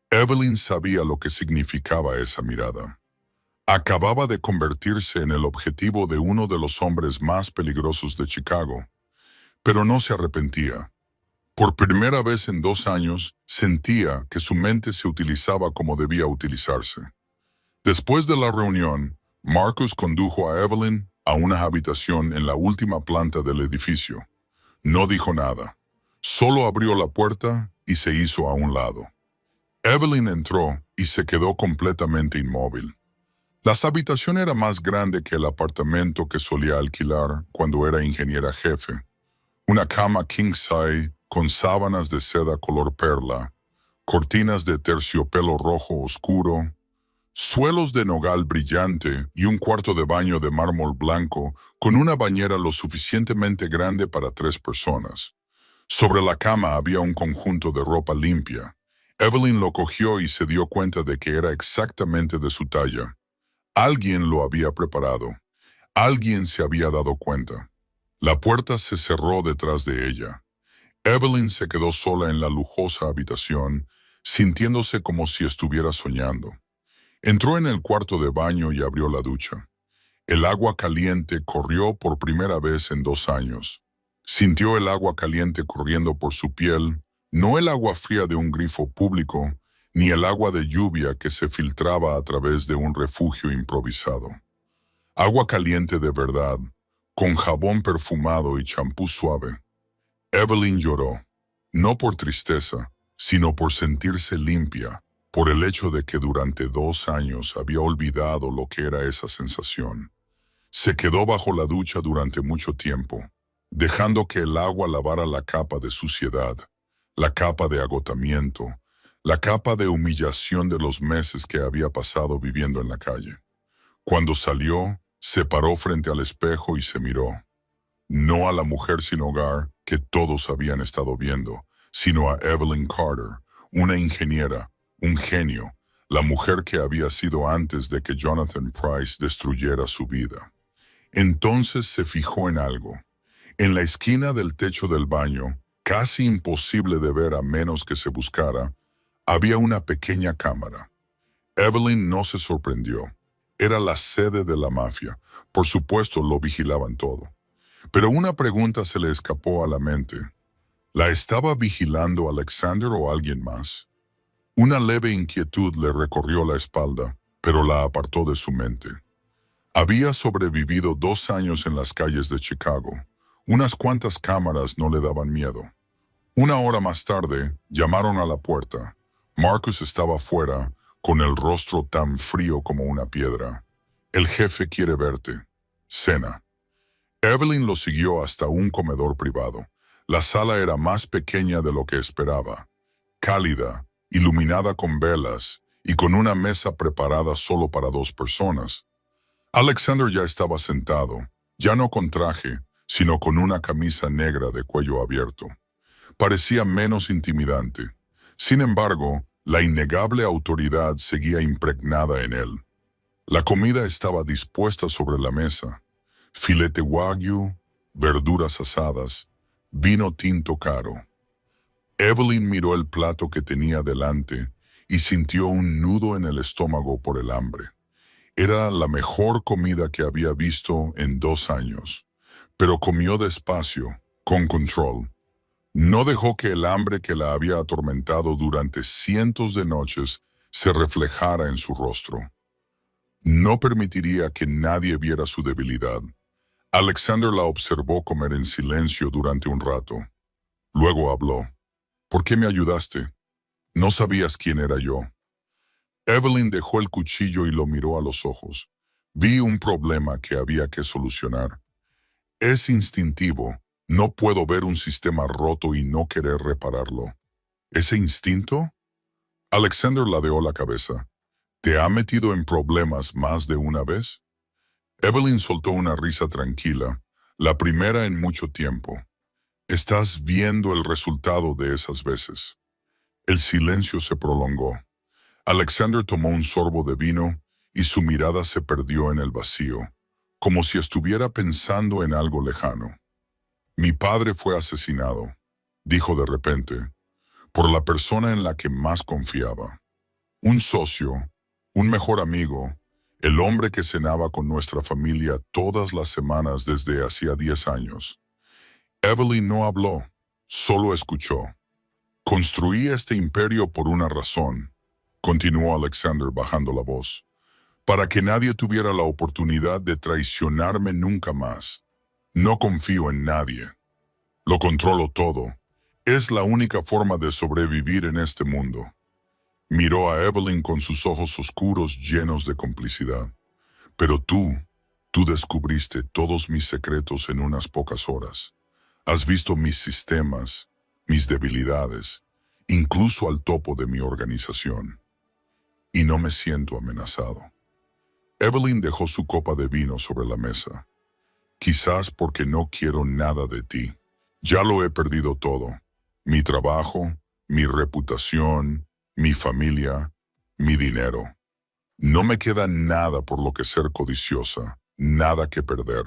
Evelyn sabía lo que significaba esa mirada. Acababa de convertirse en el objetivo de uno de los hombres más peligrosos de Chicago, pero no se arrepentía. Por primera vez en 2 años, sentía que su mente se utilizaba como debía utilizarse. Después de la reunión, Marcus condujo a Evelyn a una habitación en la última planta del edificio. No dijo nada. Solo abrió la puerta y se hizo a un lado. Evelyn entró y se quedó completamente inmóvil. La habitación era más grande que el apartamento que solía alquilar cuando era ingeniera jefe. Una cama king size con sábanas de seda color perla, cortinas de terciopelo rojo oscuro, suelos de nogal brillante y un cuarto de baño de mármol blanco con una bañera lo suficientemente grande para 3 personas. Sobre la cama había un conjunto de ropa limpia. Evelyn lo cogió y se dio cuenta de que era exactamente de su talla. Alguien lo había preparado. Alguien se había dado cuenta. La puerta se cerró detrás de ella. Evelyn se quedó sola en la lujosa habitación, sintiéndose como si estuviera soñando. Entró en el cuarto de baño y abrió la ducha. El agua caliente corrió por primera vez en 2 años. Sintió el agua caliente corriendo por su piel, no el agua fría de un grifo público, ni el agua de lluvia que se filtraba a través de un refugio improvisado. Agua caliente de verdad, con jabón perfumado y champú suave. Evelyn lloró, no por tristeza, sino por sentirse limpia, por el hecho de que durante 2 años había olvidado lo que era esa sensación. Se quedó bajo la ducha durante mucho tiempo, dejando que el agua lavara la capa de suciedad, la capa de agotamiento, la capa de humillación de los meses que había pasado viviendo en la calle. Cuando salió, se paró frente al espejo y se miró. No a la mujer sin hogar que todos habían estado viendo, sino a Evelyn Carter, una ingeniera, un genio, la mujer que había sido antes de que Jonathan Pryce destruyera su vida. Entonces se fijó en algo. En la esquina del techo del baño, casi imposible de ver a menos que se buscara, había una pequeña cámara. Evelyn no se sorprendió. Era la sede de la mafia. Por supuesto, lo vigilaban todo. Pero una pregunta se le escapó a la mente. ¿La estaba vigilando Alexander o alguien más? Una leve inquietud le recorrió la espalda, pero la apartó de su mente. Había sobrevivido 2 años en las calles de Chicago. Unas cuantas cámaras no le daban miedo. Una hora más tarde, llamaron a la puerta. Marcus estaba fuera, con el rostro tan frío como una piedra. El jefe quiere verte. Cena. Evelyn lo siguió hasta un comedor privado. La sala era más pequeña de lo que esperaba. Cálida, iluminada con velas y con una mesa preparada solo para 2 personas. Alexander ya estaba sentado, ya no con traje, sino con una camisa negra de cuello abierto. Parecía menos intimidante. Sin embargo, la innegable autoridad seguía impregnada en él. La comida estaba dispuesta sobre la mesa. Filete wagyu, verduras asadas, vino tinto caro. Evelyn miró el plato que tenía delante y sintió un nudo en el estómago por el hambre. Era la mejor comida que había visto en 2 años, pero comió despacio, con control. No dejó que el hambre que la había atormentado durante cientos de noches se reflejara en su rostro. No permitiría que nadie viera su debilidad. Alexander la observó comer en silencio durante un rato. Luego habló. ¿Por qué me ayudaste? No sabías quién era yo. Evelyn dejó el cuchillo y lo miró a los ojos. Vi un problema que había que solucionar. Es instintivo. No puedo ver un sistema roto y no querer repararlo. ¿Ese instinto? Alexander ladeó la cabeza. ¿Te ha metido en problemas más de una vez? Evelyn soltó una risa tranquila, la primera en mucho tiempo. Estás viendo el resultado de esas veces. El silencio se prolongó. Alexander tomó un sorbo de vino y su mirada se perdió en el vacío, como si estuviera pensando en algo lejano. Mi padre fue asesinado, dijo de repente, por la persona en la que más confiaba. Un socio, un mejor amigo, el hombre que cenaba con nuestra familia todas las semanas desde hacía 10 años. Evelyn no habló. Solo escuchó. Construí este imperio por una razón, continuó Alexander bajando la voz, para que nadie tuviera la oportunidad de traicionarme nunca más. No confío en nadie. Lo controlo todo. Es la única forma de sobrevivir en este mundo. Miró a Evelyn con sus ojos oscuros llenos de complicidad. Pero tú descubriste todos mis secretos en unas pocas horas. Has visto mis sistemas, mis debilidades, incluso al topo de mi organización. Y no me siento amenazado. Evelyn dejó su copa de vino sobre la mesa. Quizás porque no quiero nada de ti. Ya lo he perdido todo. Mi trabajo, mi reputación, mi familia, mi dinero. No me queda nada por lo que ser codiciosa, nada que perder.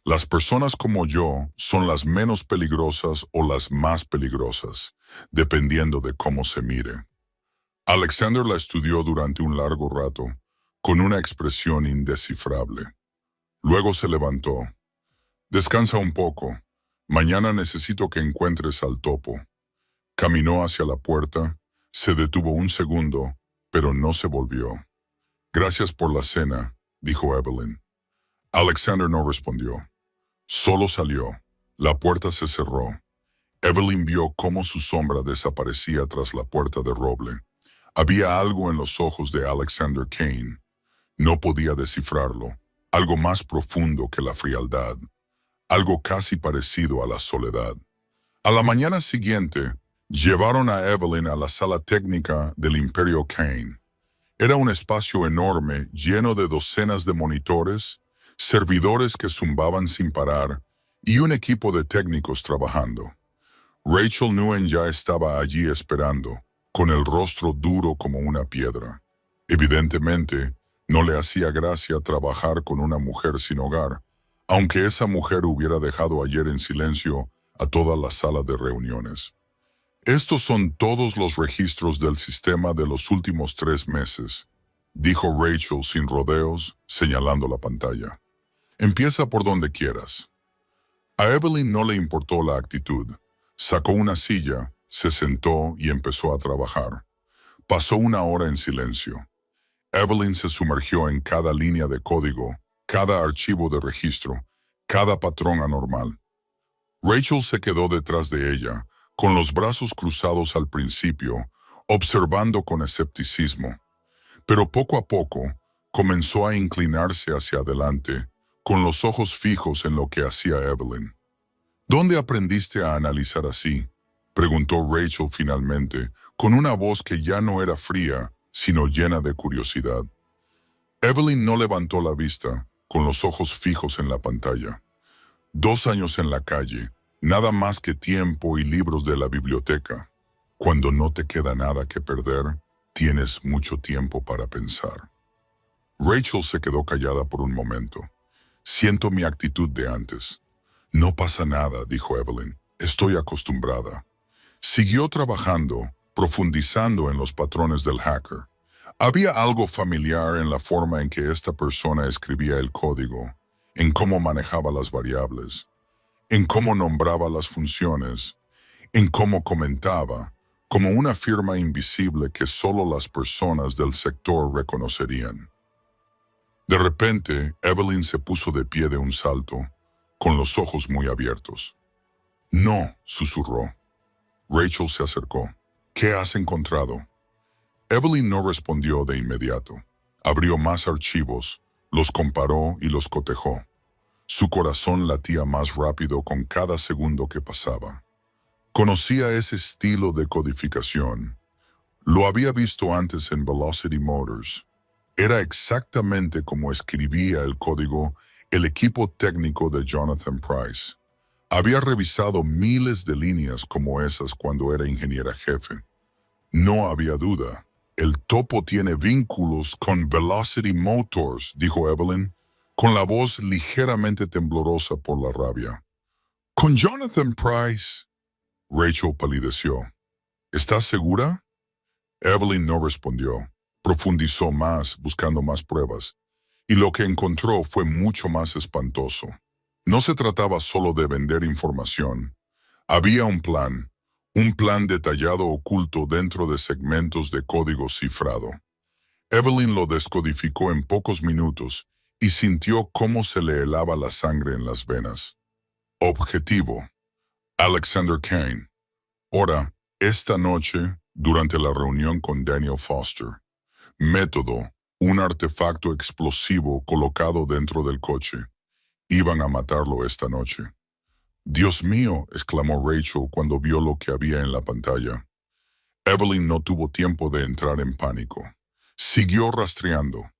Las personas como yo son las menos peligrosas o las más peligrosas, dependiendo de cómo se mire. Alexander la estudió durante un largo rato, con una expresión indescifrable. Luego se levantó. Descansa un poco. Mañana necesito que encuentres al topo. Caminó hacia la puerta, se detuvo un segundo, pero no se volvió. Gracias por la cena, dijo Evelyn. Alexander no respondió. Solo salió. La puerta se cerró. Evelyn vio cómo su sombra desaparecía tras la puerta de roble. Había algo en los ojos de Alexander Kane. No podía descifrarlo. Algo más profundo que la frialdad. Algo casi parecido a la soledad. A la mañana siguiente, llevaron a Evelyn a la sala técnica del Imperio Kane. Era un espacio enorme, lleno de docenas de monitores, servidores que zumbaban sin parar y un equipo de técnicos trabajando. Rachel Nguyen ya estaba allí esperando, con el rostro duro como una piedra. Evidentemente, no le hacía gracia trabajar con una mujer sin hogar, aunque esa mujer hubiera dejado ayer en silencio a toda la sala de reuniones. Estos son todos los registros del sistema de los últimos 3 meses, dijo Rachel sin rodeos, señalando la pantalla. Empieza por donde quieras. A Evelyn no le importó la actitud. Sacó una silla, se sentó y empezó a trabajar. Pasó 1 hora en silencio. Evelyn se sumergió en cada línea de código, cada archivo de registro, cada patrón anormal. Rachel se quedó detrás de ella, con los brazos cruzados al principio, observando con escepticismo. Pero poco a poco, comenzó a inclinarse hacia adelante, con los ojos fijos en lo que hacía Evelyn. ¿Dónde aprendiste a analizar así?, preguntó Rachel finalmente, con una voz que ya no era fría, sino llena de curiosidad. Evelyn no levantó la vista, con los ojos fijos en la pantalla. 2 años en la calle, nada más que tiempo y libros de la biblioteca. Cuando no te queda nada que perder, tienes mucho tiempo para pensar. Rachel se quedó callada por un momento. Siento mi actitud de antes. No pasa nada, dijo Evelyn. Estoy acostumbrada. Siguió trabajando, profundizando en los patrones del hacker. Había algo familiar en la forma en que esta persona escribía el código, en cómo manejaba las variables, en cómo nombraba las funciones, en cómo comentaba, como una firma invisible que solo las personas del sector reconocerían. De repente, Evelyn se puso de pie de un salto, con los ojos muy abiertos. «No», susurró. Rachel se acercó. «¿Qué has encontrado?» Evelyn no respondió de inmediato. Abrió más archivos, los comparó y los cotejó. Su corazón latía más rápido con cada segundo que pasaba. Conocía ese estilo de codificación. Lo había visto antes en Velocity Motors. Era exactamente como escribía el código el equipo técnico de Jonathan Price. Había revisado miles de líneas como esas cuando era ingeniera jefe. No había duda. «El topo tiene vínculos con Velocity Motors», dijo Evelyn, con la voz ligeramente temblorosa por la rabia. «¿Con Jonathan Price?» Rachel palideció. «¿Estás segura?» Evelyn no respondió. Profundizó más, buscando más pruebas. Y lo que encontró fue mucho más espantoso. No se trataba solo de vender información. Había un plan detallado oculto dentro de segmentos de código cifrado. Evelyn lo descodificó en pocos minutos y sintió cómo se le helaba la sangre en las venas. Objetivo: Alexander Kane. Hora: esta noche, durante la reunión con Daniel Foster. Método: un artefacto explosivo colocado dentro del coche. Iban a matarlo esta noche. «Dios mío», exclamó Rachel cuando vio lo que había en la pantalla. Evelyn no tuvo tiempo de entrar en pánico. Siguió rastreando.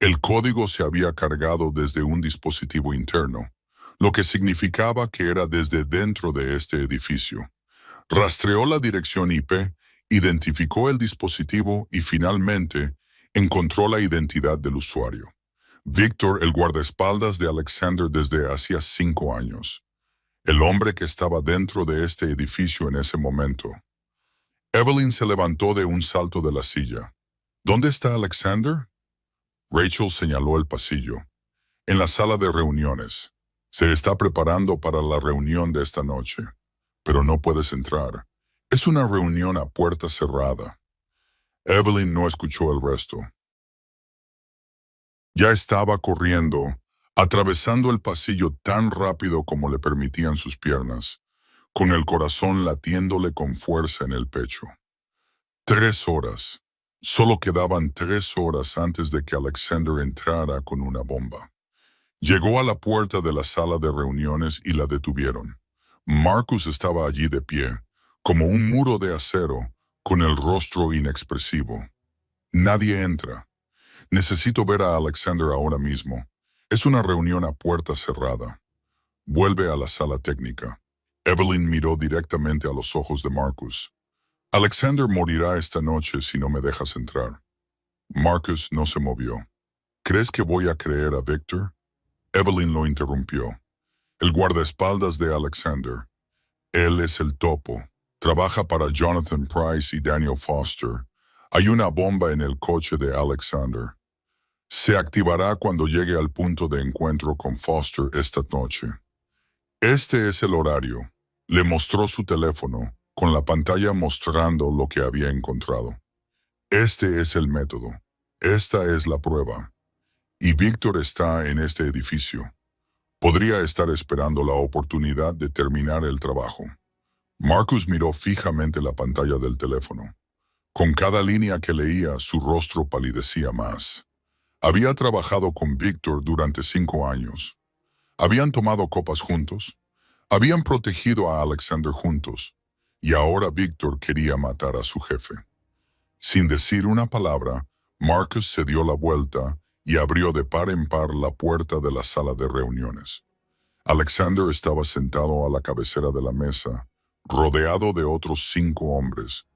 El código se había cargado desde un dispositivo interno, lo que significaba que era desde dentro de este edificio. Rastreó la dirección IP, identificó el dispositivo y finalmente encontró la identidad del usuario. Víctor, el guardaespaldas de Alexander desde hacía 5 años. El hombre que estaba dentro de este edificio en ese momento. Evelyn se levantó de un salto de la silla. ¿Dónde está Alexander? Rachel señaló el pasillo. En la sala de reuniones. Se está preparando para la reunión de esta noche. Pero no puedes entrar. Es una reunión a puerta cerrada. Evelyn no escuchó el resto. Ya estaba corriendo, atravesando el pasillo tan rápido como le permitían sus piernas, con el corazón latiéndole con fuerza en el pecho. 3 horas. Solo quedaban 3 horas antes de que Alexander entrara con una bomba. Llegó a la puerta de la sala de reuniones y la detuvieron. Marcus estaba allí de pie, como un muro de acero, con el rostro inexpresivo. Nadie entra. Necesito ver a Alexander ahora mismo. Es una reunión a puerta cerrada. Vuelve a la sala técnica. Evelyn miró directamente a los ojos de Marcus. Alexander morirá esta noche si no me dejas entrar. Marcus no se movió. ¿Crees que voy a creer a Victor? Evelyn lo interrumpió. El guardaespaldas de Alexander. Él es el topo. Trabaja para Jonathan Price y Daniel Foster. Hay una bomba en el coche de Alexander. Se activará cuando llegue al punto de encuentro con Foster esta noche. Este es el horario. Le mostró su teléfono, con la pantalla mostrando lo que había encontrado. Este es el método. Esta es la prueba. Y Víctor está en este edificio. Podría estar esperando la oportunidad de terminar el trabajo. Marcus miró fijamente la pantalla del teléfono. Con cada línea que leía, su rostro palidecía más. Había trabajado con Víctor durante 5 años. Habían tomado copas juntos. Habían protegido a Alexander juntos. Y ahora Víctor quería matar a su jefe. Sin decir una palabra, Marcus se dio la vuelta y abrió de par en par la puerta de la sala de reuniones. Alexander estaba sentado a la cabecera de la mesa, rodeado de otros 5 hombres.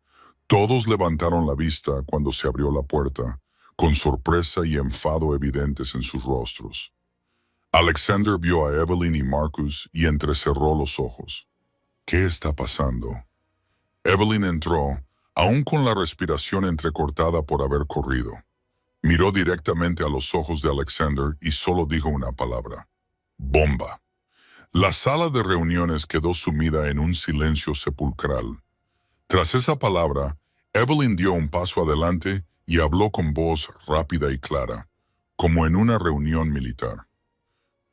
Todos levantaron la vista cuando se abrió la puerta, con sorpresa y enfado evidentes en sus rostros. Alexander vio a Evelyn y Marcus y entrecerró los ojos. ¿Qué está pasando? Evelyn entró, aún con la respiración entrecortada por haber corrido. Miró directamente a los ojos de Alexander y solo dijo una palabra: bomba. La sala de reuniones quedó sumida en un silencio sepulcral. Tras esa palabra, Evelyn dio un paso adelante y habló con voz rápida y clara, como en una reunión militar.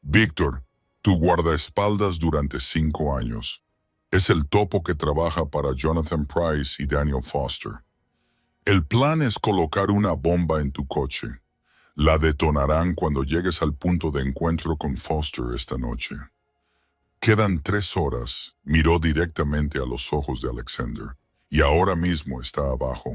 Víctor, tu guardaespaldas durante 5 años. Es el topo que trabaja para Jonathan Price y Daniel Foster. El plan es colocar una bomba en tu coche. La detonarán cuando llegues al punto de encuentro con Foster esta noche. Quedan 3 horas. Miró directamente a los ojos de Alexander. Y ahora mismo está abajo.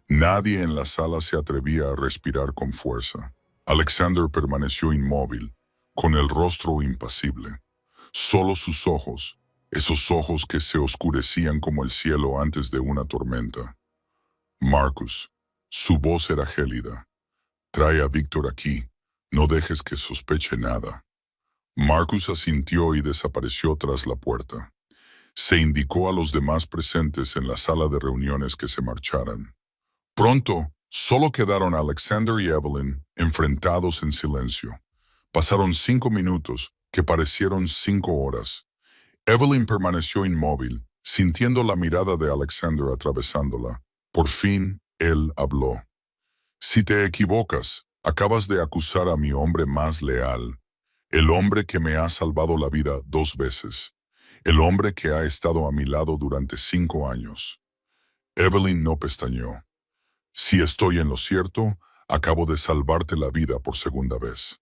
Nadie en la sala se atrevía a respirar con fuerza. Alexander permaneció inmóvil, con el rostro impasible. Solo sus ojos, esos ojos que se oscurecían como el cielo antes de una tormenta. Marcus, su voz era gélida. Trae a Víctor aquí. No dejes que sospeche nada. Marcus asintió y desapareció tras la puerta. Se indicó a los demás presentes en la sala de reuniones que se marcharan. Pronto, solo quedaron Alexander y Evelyn enfrentados en silencio. Pasaron 5 minutos, que parecieron 5 horas. Evelyn permaneció inmóvil, sintiendo la mirada de Alexander atravesándola. Por fin, él habló. Si te equivocas, acabas de acusar a mi hombre más leal, el hombre que me ha salvado la vida 2 veces, el hombre que ha estado a mi lado durante 5 años. Evelyn no pestañeó. Si estoy en lo cierto, acabo de salvarte la vida por segunda vez.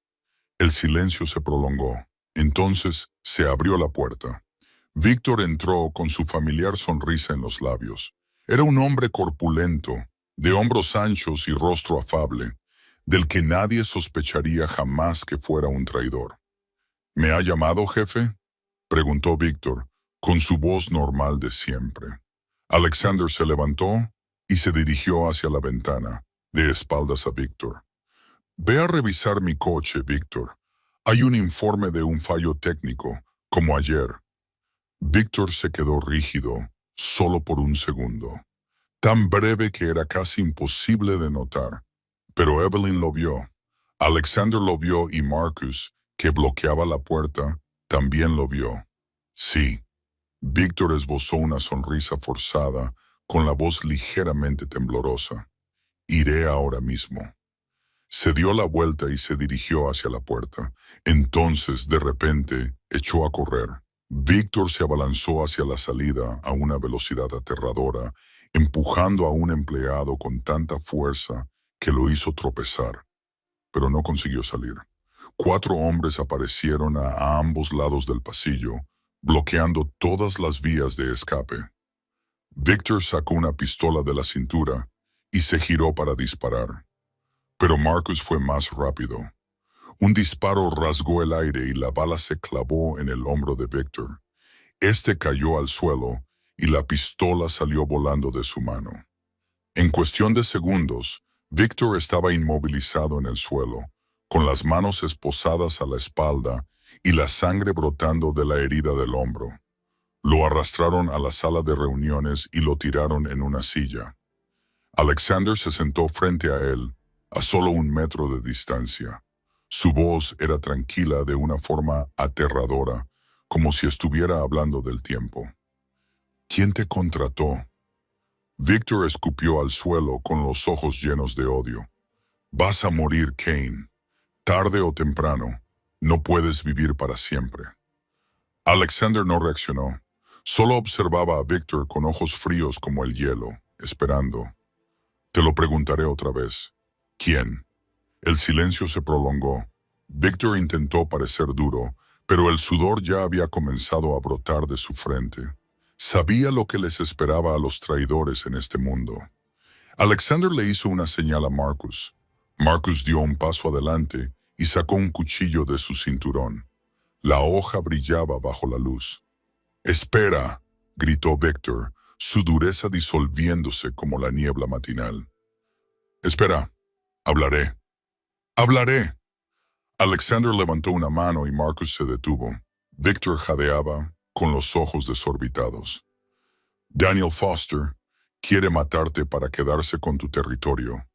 El silencio se prolongó. Entonces se abrió la puerta. Víctor entró con su familiar sonrisa en los labios. Era un hombre corpulento, de hombros anchos y rostro afable, del que nadie sospecharía jamás que fuera un traidor. ¿Me ha llamado, jefe?, preguntó Víctor, con su voz normal de siempre. Alexander se levantó y se dirigió hacia la ventana, de espaldas a Víctor. Ve a revisar mi coche, Víctor. Hay un informe de un fallo técnico, como ayer. Víctor se quedó rígido, solo por un segundo, tan breve que era casi imposible de notar. Pero Evelyn lo vio, Alexander lo vio y Marcus, que bloqueaba la puerta, también lo vio. Sí. Víctor esbozó una sonrisa forzada, con la voz ligeramente temblorosa. Iré ahora mismo. Se dio la vuelta y se dirigió hacia la puerta. Entonces, de repente, echó a correr. Víctor se abalanzó hacia la salida a una velocidad aterradora, empujando a un empleado con tanta fuerza que lo hizo tropezar, pero no consiguió salir. 4 hombres aparecieron a ambos lados del pasillo, bloqueando todas las vías de escape. Víctor sacó una pistola de la cintura y se giró para disparar. Pero Marcus fue más rápido. Un disparo rasgó el aire y la bala se clavó en el hombro de Víctor. Este cayó al suelo y la pistola salió volando de su mano. En cuestión de segundos, Víctor estaba inmovilizado en el suelo, con las manos esposadas a la espalda y la sangre brotando de la herida del hombro. Lo arrastraron a la sala de reuniones y lo tiraron en una silla. Alexander se sentó frente a él, a solo 1 metro de distancia. Su voz era tranquila de una forma aterradora, como si estuviera hablando del tiempo. ¿Quién te contrató? Víctor escupió al suelo con los ojos llenos de odio. Vas a morir, Kane. Tarde o temprano, no puedes vivir para siempre. Alexander no reaccionó. Solo observaba a Víctor con ojos fríos como el hielo, esperando. Te lo preguntaré otra vez. ¿Quién? El silencio se prolongó. Víctor intentó parecer duro, pero el sudor ya había comenzado a brotar de su frente. Sabía lo que les esperaba a los traidores en este mundo. Alexander le hizo una señal a Marcus. Marcus dio un paso adelante y sacó un cuchillo de su cinturón. La hoja brillaba bajo la luz. «¡Espera!», gritó Víctor, su dureza disolviéndose como la niebla matinal. «Espera, hablaré. ¡Hablaré!». Alexander levantó una mano y Marcus se detuvo. Víctor jadeaba, con los ojos desorbitados. «Daniel Foster quiere matarte para quedarse con tu territorio.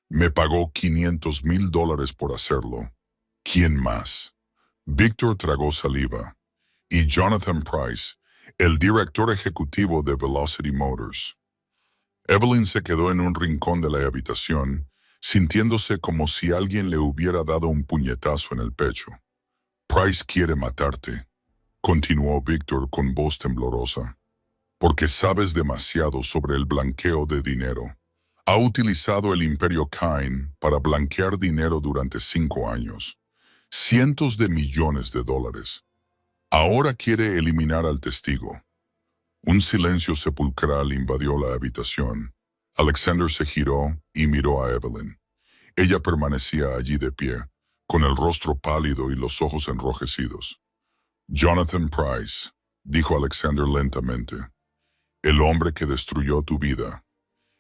Me pagó $500,000 por hacerlo. ¿Quién más?». Víctor tragó saliva. «Y Jonathan Price, el director ejecutivo de Velocity Motors». Evelyn se quedó en un rincón de la habitación, sintiéndose como si alguien le hubiera dado un puñetazo en el pecho. «Price quiere matarte», continuó Víctor con voz temblorosa, «porque sabes demasiado sobre el blanqueo de dinero. Ha utilizado el Imperio Kane para blanquear dinero durante 5 años. Cientos de millones de dólares. Ahora quiere eliminar al testigo». Un silencio sepulcral invadió la habitación. Alexander se giró y miró a Evelyn. Ella permanecía allí de pie, con el rostro pálido y los ojos enrojecidos. «Jonathan Price», dijo Alexander lentamente, «el hombre que destruyó tu vida,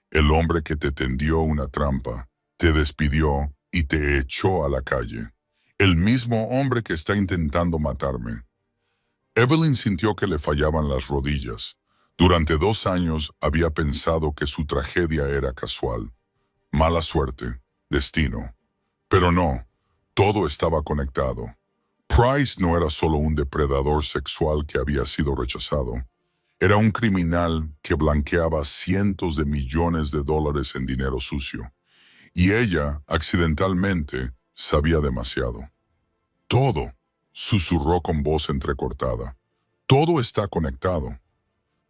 el hombre que te tendió una trampa, te despidió y te echó a la calle, el mismo hombre que está intentando matarme». Evelyn sintió que le fallaban las rodillas. Durante 2 años había pensado que su tragedia era casual, mala suerte, destino. Pero no, todo estaba conectado. Price no era solo un depredador sexual que había sido rechazado. Era un criminal que blanqueaba cientos de millones de dólares en dinero sucio. Y ella, accidentalmente, sabía demasiado. Todo, susurró con voz entrecortada. Todo está conectado.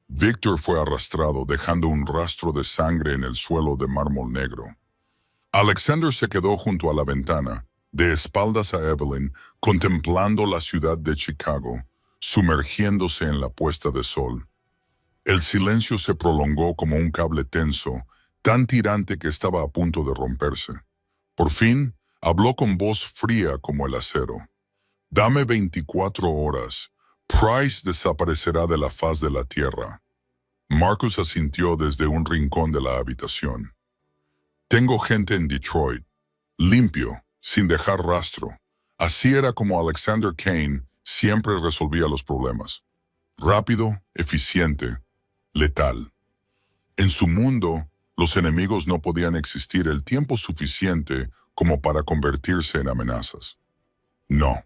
Victor fue arrastrado, dejando un rastro de sangre en el suelo de mármol negro. Alexander se quedó junto a la ventana, de espaldas a Evelyn, contemplando la ciudad de Chicago, sumergiéndose en la puesta de sol. El silencio se prolongó como un cable tenso, tan tirante que estaba a punto de romperse. Por fin, habló con voz fría como el acero. Dame 24 horas. Price desaparecerá de la faz de la tierra. Marcus asintió desde un rincón de la habitación. Tengo gente en Detroit. Limpio, sin dejar rastro. Así era como Alexander Kane siempre resolvía los problemas. Rápido, eficiente, letal. En su mundo, los enemigos no podían existir el tiempo suficiente como para convertirse en amenazas. No.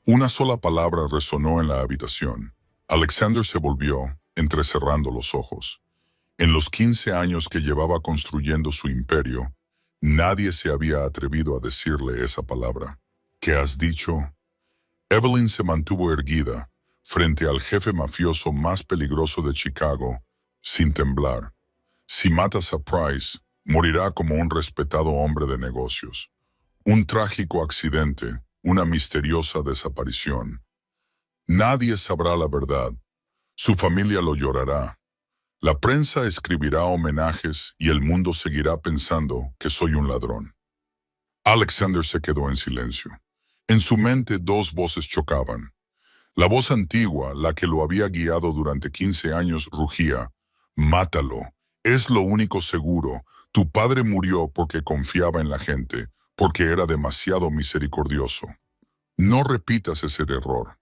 Una sola palabra resonó en la habitación. Alexander se volvió, entrecerrando los ojos. En los 15 años que llevaba construyendo su imperio, nadie se había atrevido a decirle esa palabra. ¿Qué has dicho? Evelyn se mantuvo erguida, frente al jefe mafioso más peligroso de Chicago, sin temblar. Si matas a Price, morirá como un respetado hombre de negocios. Un trágico accidente, una misteriosa desaparición. Nadie sabrá la verdad. Su familia lo llorará. La prensa escribirá homenajes y el mundo seguirá pensando que soy un ladrón. Alexander se quedó en silencio. En su mente dos voces chocaban. La voz antigua, la que lo había guiado durante 15 años, rugía. Mátalo. Es lo único seguro. Tu padre murió porque confiaba en la gente, porque era demasiado misericordioso. No repitas ese error.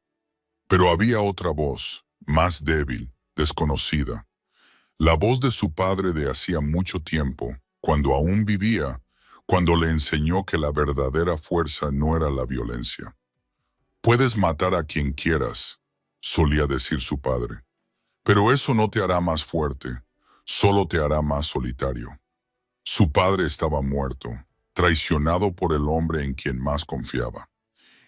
Pero había otra voz, más débil, desconocida. La voz de su padre de hacía mucho tiempo, cuando aún vivía, cuando le enseñó que la verdadera fuerza no era la violencia. Puedes matar a quien quieras, solía decir su padre, pero eso no te hará más fuerte, solo te hará más solitario. Su padre estaba muerto, traicionado por el hombre en quien más confiaba.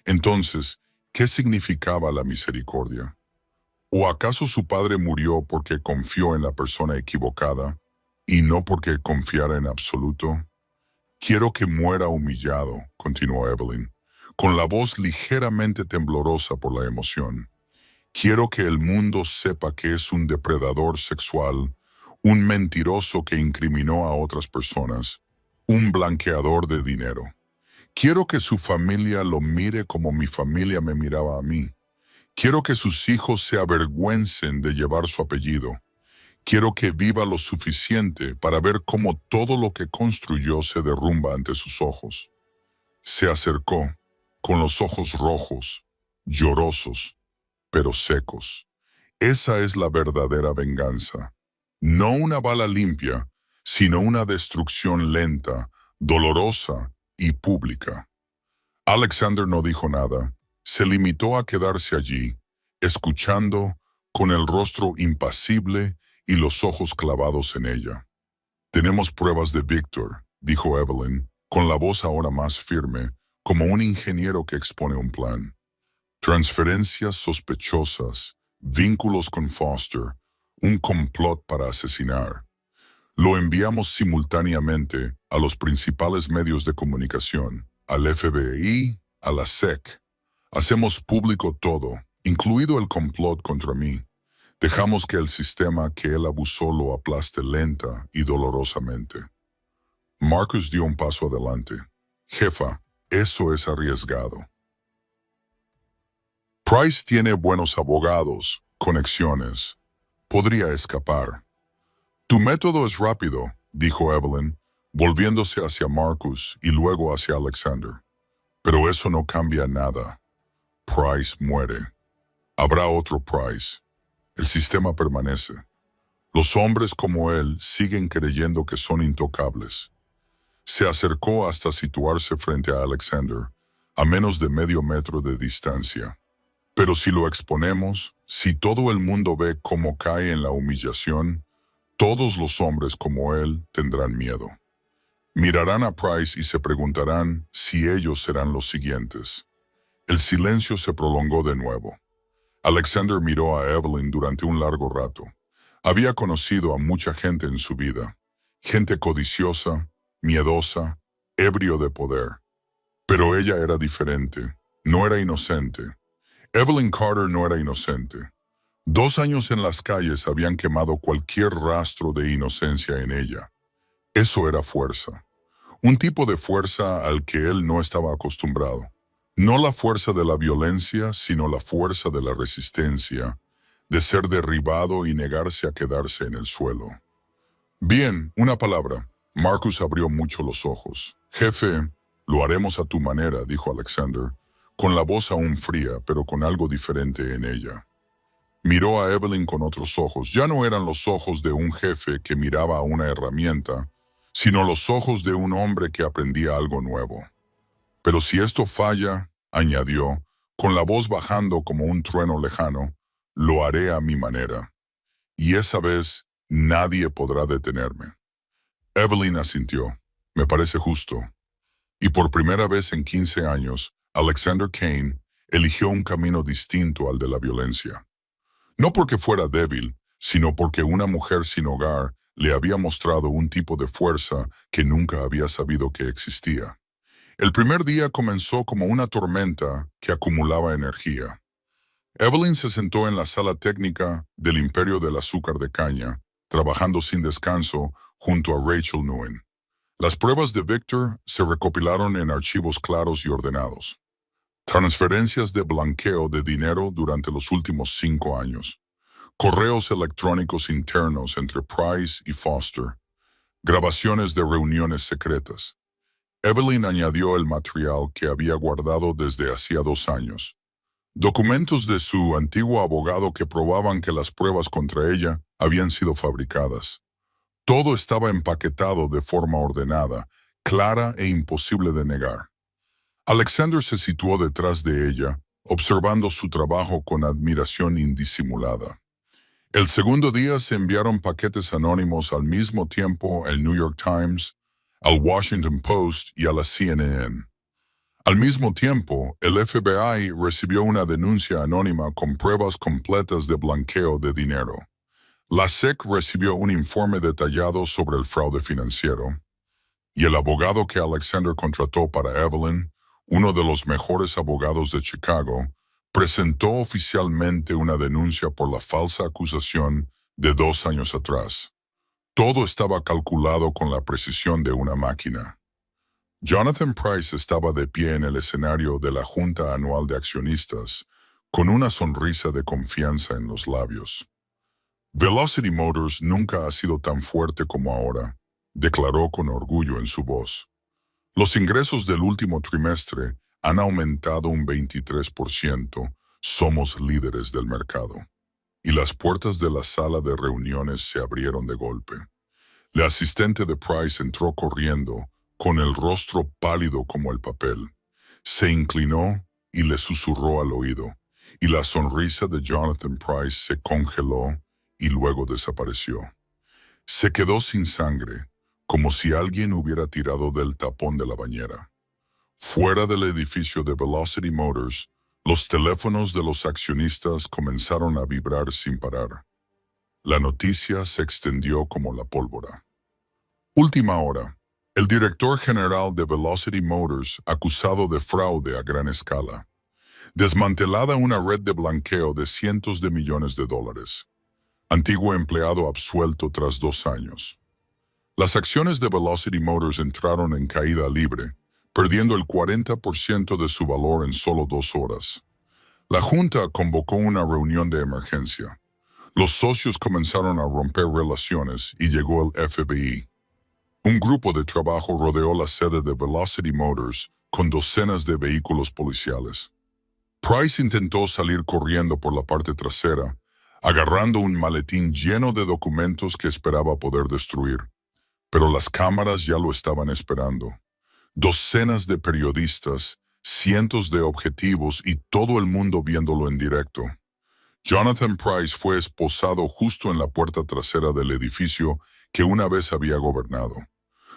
Entonces, ¿qué significaba la misericordia? ¿O acaso su padre murió porque confió en la persona equivocada y no porque confiara en absoluto? Quiero que muera humillado, continuó Evelyn, con la voz ligeramente temblorosa por la emoción. Quiero que el mundo sepa que es un depredador sexual, un mentiroso que incriminó a otras personas, un blanqueador de dinero. Quiero que su familia lo mire como mi familia me miraba a mí. Quiero que sus hijos se avergüencen de llevar su apellido. Quiero que viva lo suficiente para ver cómo todo lo que construyó se derrumba ante sus ojos. Se acercó, con los ojos rojos, llorosos, pero secos. Esa es la verdadera venganza. No una bala limpia, sino una destrucción lenta, dolorosa y pública. Alexander no dijo nada. Se limitó a quedarse allí, escuchando, con el rostro impasible y los ojos clavados en ella. Tenemos pruebas de Victor, dijo Evelyn, con la voz ahora más firme, como un ingeniero que expone un plan. Transferencias sospechosas, vínculos con Foster, un complot para asesinar. Lo enviamos simultáneamente a los principales medios de comunicación, al FBI, a la SEC. Hacemos público todo, incluido el complot contra mí. Dejamos que el sistema que él abusó lo aplaste lenta y dolorosamente. Marcus dio un paso adelante. Jefa, eso es arriesgado. Price tiene buenos abogados, conexiones. Podría escapar. Tu método es rápido, dijo Evelyn, volviéndose hacia Marcus y luego hacia Alexander. Pero eso no cambia nada. Price muere. Habrá otro Price. El sistema permanece. Los hombres como él siguen creyendo que son intocables. Se acercó hasta situarse frente a Alexander, a menos de medio metro de distancia. Pero si lo exponemos, si todo el mundo ve cómo cae en la humillación, todos los hombres como él tendrán miedo. Mirarán a Price y se preguntarán si ellos serán los siguientes. El silencio se prolongó de nuevo. Alexander miró a Evelyn durante un largo rato. Había conocido a mucha gente en su vida. Gente codiciosa, miedosa, ebrio de poder. Pero ella era diferente. No era inocente. Evelyn Carter no era inocente. 2 años en las calles habían quemado cualquier rastro de inocencia en ella. Eso era fuerza. Un tipo de fuerza al que él no estaba acostumbrado. No la fuerza de la violencia, sino la fuerza de la resistencia, de ser derribado y negarse a quedarse en el suelo. Bien, una palabra. Marcus abrió mucho los ojos. Jefe, lo haremos a tu manera, dijo Alexander, con la voz aún fría, pero con algo diferente en ella. Miró a Evelyn con otros ojos. Ya no eran los ojos de un jefe que miraba a una herramienta, sino los ojos de un hombre que aprendía algo nuevo. Pero si esto falla, añadió, con la voz bajando como un trueno lejano, lo haré a mi manera. Y esa vez nadie podrá detenerme. Evelyn asintió. Me parece justo. Y por primera vez en 15 años, Alexander Kane eligió un camino distinto al de la violencia. No porque fuera débil, sino porque una mujer sin hogar le había mostrado un tipo de fuerza que nunca había sabido que existía. El primer día comenzó como una tormenta que acumulaba energía. Evelyn se sentó en la sala técnica del Imperio del Azúcar de Caña, trabajando sin descanso junto a Rachel Nguyen. Las pruebas de Victor se recopilaron en archivos claros y ordenados. Transferencias de blanqueo de dinero durante los últimos 5 años. Correos electrónicos internos entre Price y Foster. Grabaciones de reuniones secretas. Evelyn añadió el material que había guardado desde hacía 2 años. Documentos de su antiguo abogado que probaban que las pruebas contra ella habían sido fabricadas. Todo estaba empaquetado de forma ordenada, clara e imposible de negar. Alexander se situó detrás de ella, observando su trabajo con admiración indisimulada. El segundo día se enviaron paquetes anónimos al mismo tiempo al New York Times, al Washington Post y a la CNN. Al mismo tiempo, el FBI recibió una denuncia anónima con pruebas completas de blanqueo de dinero. La SEC recibió un informe detallado sobre el fraude financiero. Y el abogado que Alexander contrató para Evelyn, uno de los mejores abogados de Chicago, presentó oficialmente una denuncia por la falsa acusación de 2 años atrás. Todo estaba calculado con la precisión de una máquina. Jonathan Price estaba de pie en el escenario de la Junta Anual de Accionistas, con una sonrisa de confianza en los labios. Velocity Motors nunca ha sido tan fuerte como ahora, declaró con orgullo en su voz. Los ingresos del último trimestre han aumentado un 23%, somos líderes del mercado. Y las puertas de la sala de reuniones se abrieron de golpe. La asistente de Price entró corriendo, con el rostro pálido como el papel. Se inclinó y le susurró al oído, y la sonrisa de Jonathan Price se congeló y luego desapareció. Se quedó sin sangre, como si alguien hubiera tirado del tapón de la bañera. Fuera del edificio de Velocity Motors, los teléfonos de los accionistas comenzaron a vibrar sin parar. La noticia se extendió como la pólvora. Última hora. El director general de Velocity Motors acusado de fraude a gran escala. Desmantelada una red de blanqueo de cientos de millones de dólares. Antiguo empleado absuelto tras 2 años. Las acciones de Velocity Motors entraron en caída libre, perdiendo el 40% de su valor en solo 2 horas. La Junta convocó una reunión de emergencia. Los socios comenzaron a romper relaciones y llegó el FBI. Un grupo de trabajo rodeó la sede de Velocity Motors con docenas de vehículos policiales. Price intentó salir corriendo por la parte trasera, agarrando un maletín lleno de documentos que esperaba poder destruir. Pero las cámaras ya lo estaban esperando. Docenas de periodistas, cientos de objetivos y todo el mundo viéndolo en directo. Jonathan Pryce fue esposado justo en la puerta trasera del edificio que una vez había gobernado.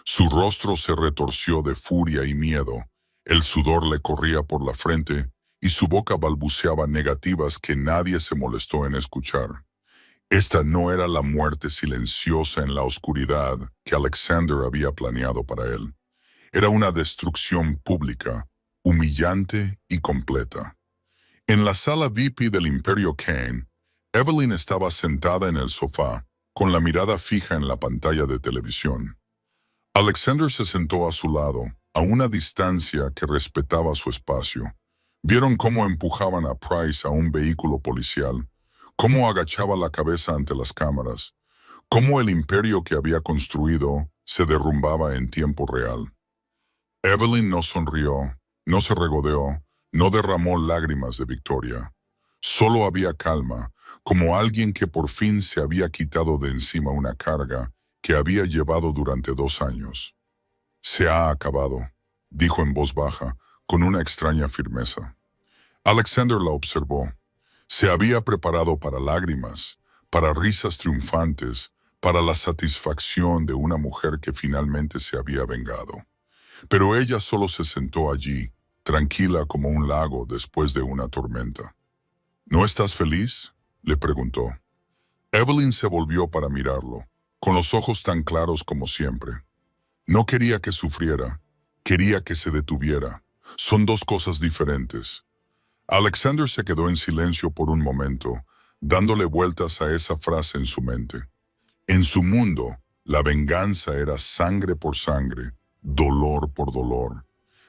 Su rostro se retorció de furia y miedo, el sudor le corría por la frente y su boca balbuceaba negativas que nadie se molestó en escuchar. Esta no era la muerte silenciosa en la oscuridad que Alexander había planeado para él. Era una destrucción pública, humillante y completa. En la sala VIP del Imperio Kane, Evelyn estaba sentada en el sofá, con la mirada fija en la pantalla de televisión. Alexander se sentó a su lado, a una distancia que respetaba su espacio. Vieron cómo empujaban a Pryce a un vehículo policial, cómo agachaba la cabeza ante las cámaras, cómo el imperio que había construido se derrumbaba en tiempo real. Evelyn no sonrió, no se regodeó, no derramó lágrimas de victoria. Solo había calma, como alguien que por fin se había quitado de encima una carga que había llevado durante 2 años. «Se ha acabado», dijo en voz baja, con una extraña firmeza. Alexander la observó. Se había preparado para lágrimas, para risas triunfantes, para la satisfacción de una mujer que finalmente se había vengado. Pero ella solo se sentó allí, tranquila como un lago después de una tormenta. «¿No estás feliz?», le preguntó. Evelyn se volvió para mirarlo, con los ojos tan claros como siempre. No quería que sufriera, quería que se detuviera. Son 2 cosas diferentes. Alexander se quedó en silencio por un momento, dándole vueltas a esa frase en su mente. En su mundo, la venganza era sangre por sangre, dolor por dolor.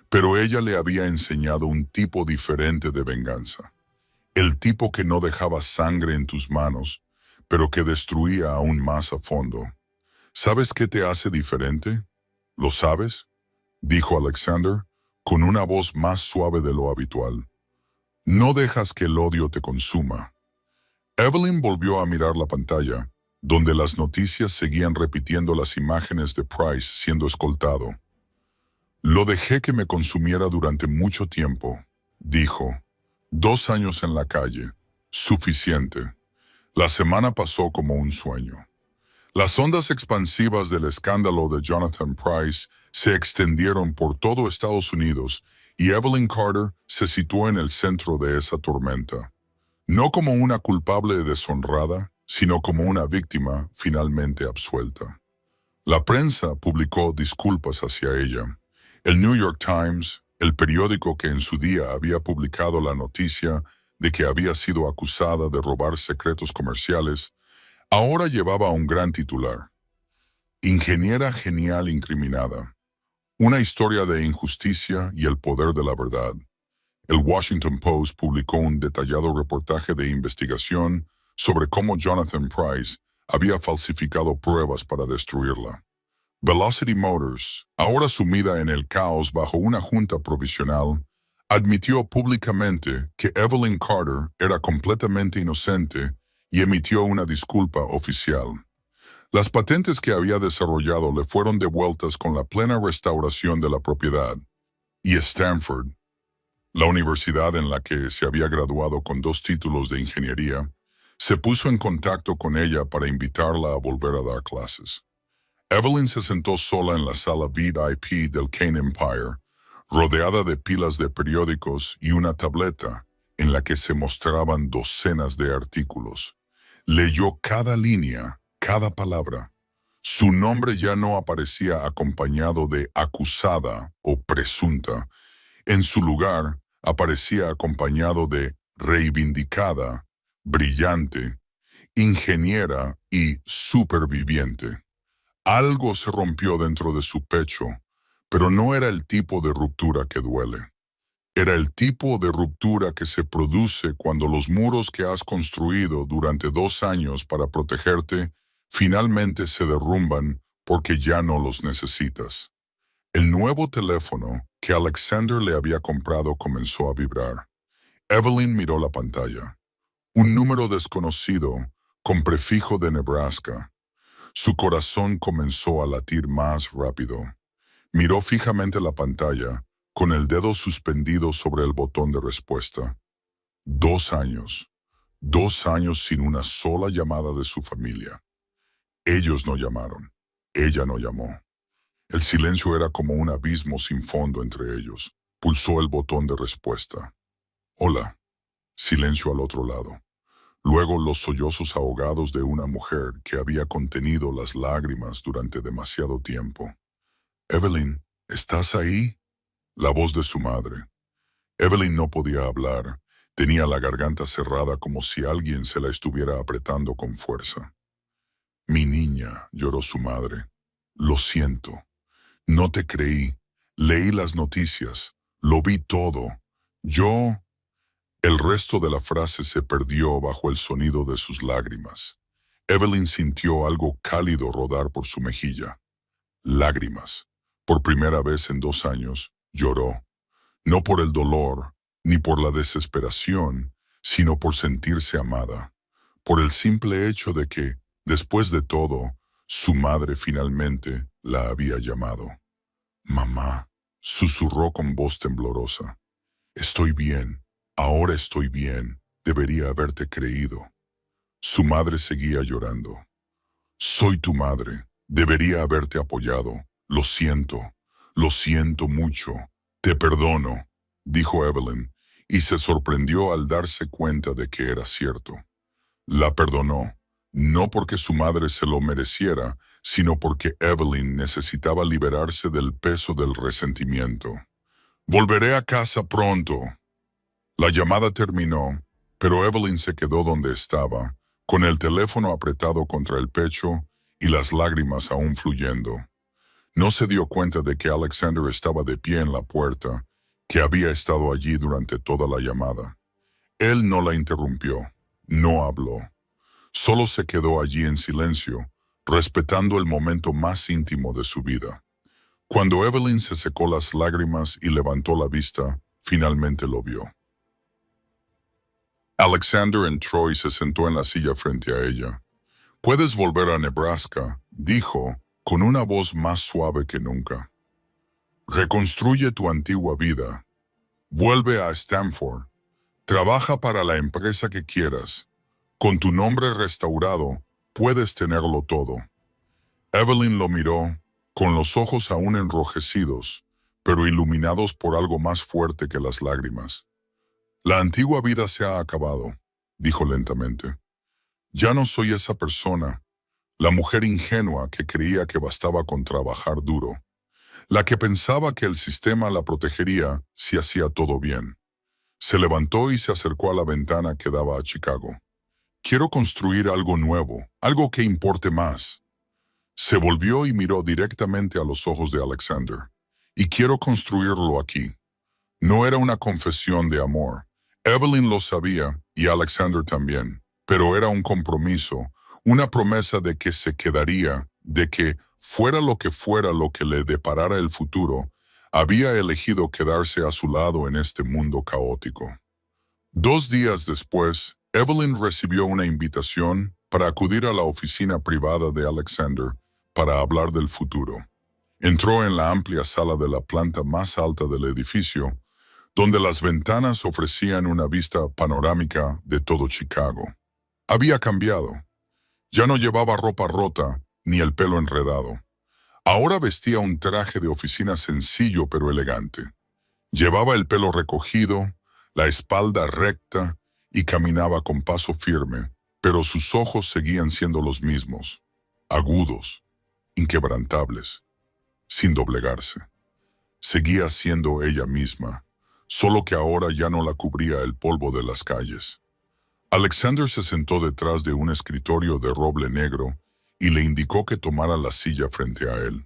Pero ella le había enseñado un tipo diferente de venganza. El tipo que no dejaba sangre en tus manos, pero que destruía aún más a fondo. ¿Sabes qué te hace diferente? ¿Lo sabes?, dijo Alexander, con una voz más suave de lo habitual. No dejas que el odio te consuma. Evelyn volvió a mirar la pantalla, donde las noticias seguían repitiendo las imágenes de Pryce siendo escoltado. Lo dejé que me consumiera durante mucho tiempo, dijo. 2 años en la calle, suficiente. La semana pasó como un sueño. Las ondas expansivas del escándalo de Jonathan Pryce se extendieron por todo Estados Unidos y Evelyn Carter se situó en el centro de esa tormenta. No como una culpable deshonrada, sino como una víctima finalmente absuelta. La prensa publicó disculpas hacia ella. El New York Times, el periódico que en su día había publicado la noticia de que había sido acusada de robar secretos comerciales, ahora llevaba un gran titular: Ingeniera genial incriminada. Una historia de injusticia y el poder de la verdad. El Washington Post publicó un detallado reportaje de investigación sobre cómo Jonathan Pryce había falsificado pruebas para destruirla. Velocity Motors, ahora sumida en el caos bajo una junta provisional, admitió públicamente que Evelyn Carter era completamente inocente y emitió una disculpa oficial. Las patentes que había desarrollado le fueron devueltas con la plena restauración de la propiedad. Y Stanford, la universidad en la que se había graduado con 2 títulos de ingeniería, se puso en contacto con ella para invitarla a volver a dar clases. Evelyn se sentó sola en la sala VIP del Kane Empire, rodeada de pilas de periódicos y una tableta en la que se mostraban docenas de artículos. Leyó cada línea, cada palabra. Su nombre ya no aparecía acompañado de acusada o presunta. En su lugar, aparecía acompañado de reivindicada, brillante, ingeniera y superviviente. Algo se rompió dentro de su pecho, pero no era el tipo de ruptura que duele. Era el tipo de ruptura que se produce cuando los muros que has construido durante 2 años para protegerte finalmente se derrumban porque ya no los necesitas. El nuevo teléfono que Alexander le había comprado comenzó a vibrar. Evelyn miró la pantalla. Un número desconocido, con prefijo de Nebraska. Su corazón comenzó a latir más rápido. Miró fijamente la pantalla, con el dedo suspendido sobre el botón de respuesta. 2 años. 2 años sin una sola llamada de su familia. Ellos no llamaron. Ella no llamó. El silencio era como un abismo sin fondo entre ellos. Pulsó el botón de respuesta. Hola. Silencio al otro lado. Luego los sollozos ahogados de una mujer que había contenido las lágrimas durante demasiado tiempo. Evelyn, ¿estás ahí? La voz de su madre. Evelyn no podía hablar. Tenía la garganta cerrada como si alguien se la estuviera apretando con fuerza. Mi niña, lloró su madre. Lo siento. No te creí. Leí las noticias. Lo vi todo. Yo... El resto de la frase se perdió bajo el sonido de sus lágrimas. Evelyn sintió algo cálido rodar por su mejilla. Lágrimas. Por primera vez en 2 años, lloró. No por el dolor, ni por la desesperación, sino por sentirse amada. Por el simple hecho de que, después de todo, su madre finalmente la había llamado. Mamá, susurró con voz temblorosa. Estoy bien. Ahora estoy bien, debería haberte creído. Su madre seguía llorando. Soy tu madre, debería haberte apoyado. Lo siento mucho. Te perdono, dijo Evelyn, y se sorprendió al darse cuenta de que era cierto. La perdonó, no porque su madre se lo mereciera, sino porque Evelyn necesitaba liberarse del peso del resentimiento. Volveré a casa pronto. La llamada terminó, pero Evelyn se quedó donde estaba, con el teléfono apretado contra el pecho y las lágrimas aún fluyendo. No se dio cuenta de que Alexander estaba de pie en la puerta, que había estado allí durante toda la llamada. Él no la interrumpió, no habló. Solo se quedó allí en silencio, respetando el momento más íntimo de su vida. Cuando Evelyn se secó las lágrimas y levantó la vista, finalmente lo vio. Alexander entró y se sentó en la silla frente a ella. «Puedes volver a Nebraska», dijo, con una voz más suave que nunca. «Reconstruye tu antigua vida. Vuelve a Stanford. Trabaja para la empresa que quieras. Con tu nombre restaurado, puedes tenerlo todo». Evelyn lo miró, con los ojos aún enrojecidos, pero iluminados por algo más fuerte que las lágrimas. «La antigua vida se ha acabado», dijo lentamente. «Ya no soy esa persona, la mujer ingenua que creía que bastaba con trabajar duro, la que pensaba que el sistema la protegería si hacía todo bien». Se levantó y se acercó a la ventana que daba a Chicago. «Quiero construir algo nuevo, algo que importe más». Se volvió y miró directamente a los ojos de Alexander. «Y quiero construirlo aquí». No era una confesión de amor. Evelyn lo sabía y Alexander también, pero era un compromiso, una promesa de que se quedaría, de que, fuera lo que le deparara el futuro, había elegido quedarse a su lado en este mundo caótico. 2 días después, Evelyn recibió una invitación para acudir a la oficina privada de Alexander para hablar del futuro. Entró en la amplia sala de la planta más alta del edificio, donde las ventanas ofrecían una vista panorámica de todo Chicago. Había cambiado. Ya no llevaba ropa rota ni el pelo enredado. Ahora vestía un traje de oficina sencillo pero elegante. Llevaba el pelo recogido, la espalda recta y caminaba con paso firme, pero sus ojos seguían siendo los mismos, agudos, inquebrantables, sin doblegarse. Seguía siendo ella misma, solo que ahora ya no la cubría el polvo de las calles. Alexander se sentó detrás de un escritorio de roble negro y le indicó que tomara la silla frente a él.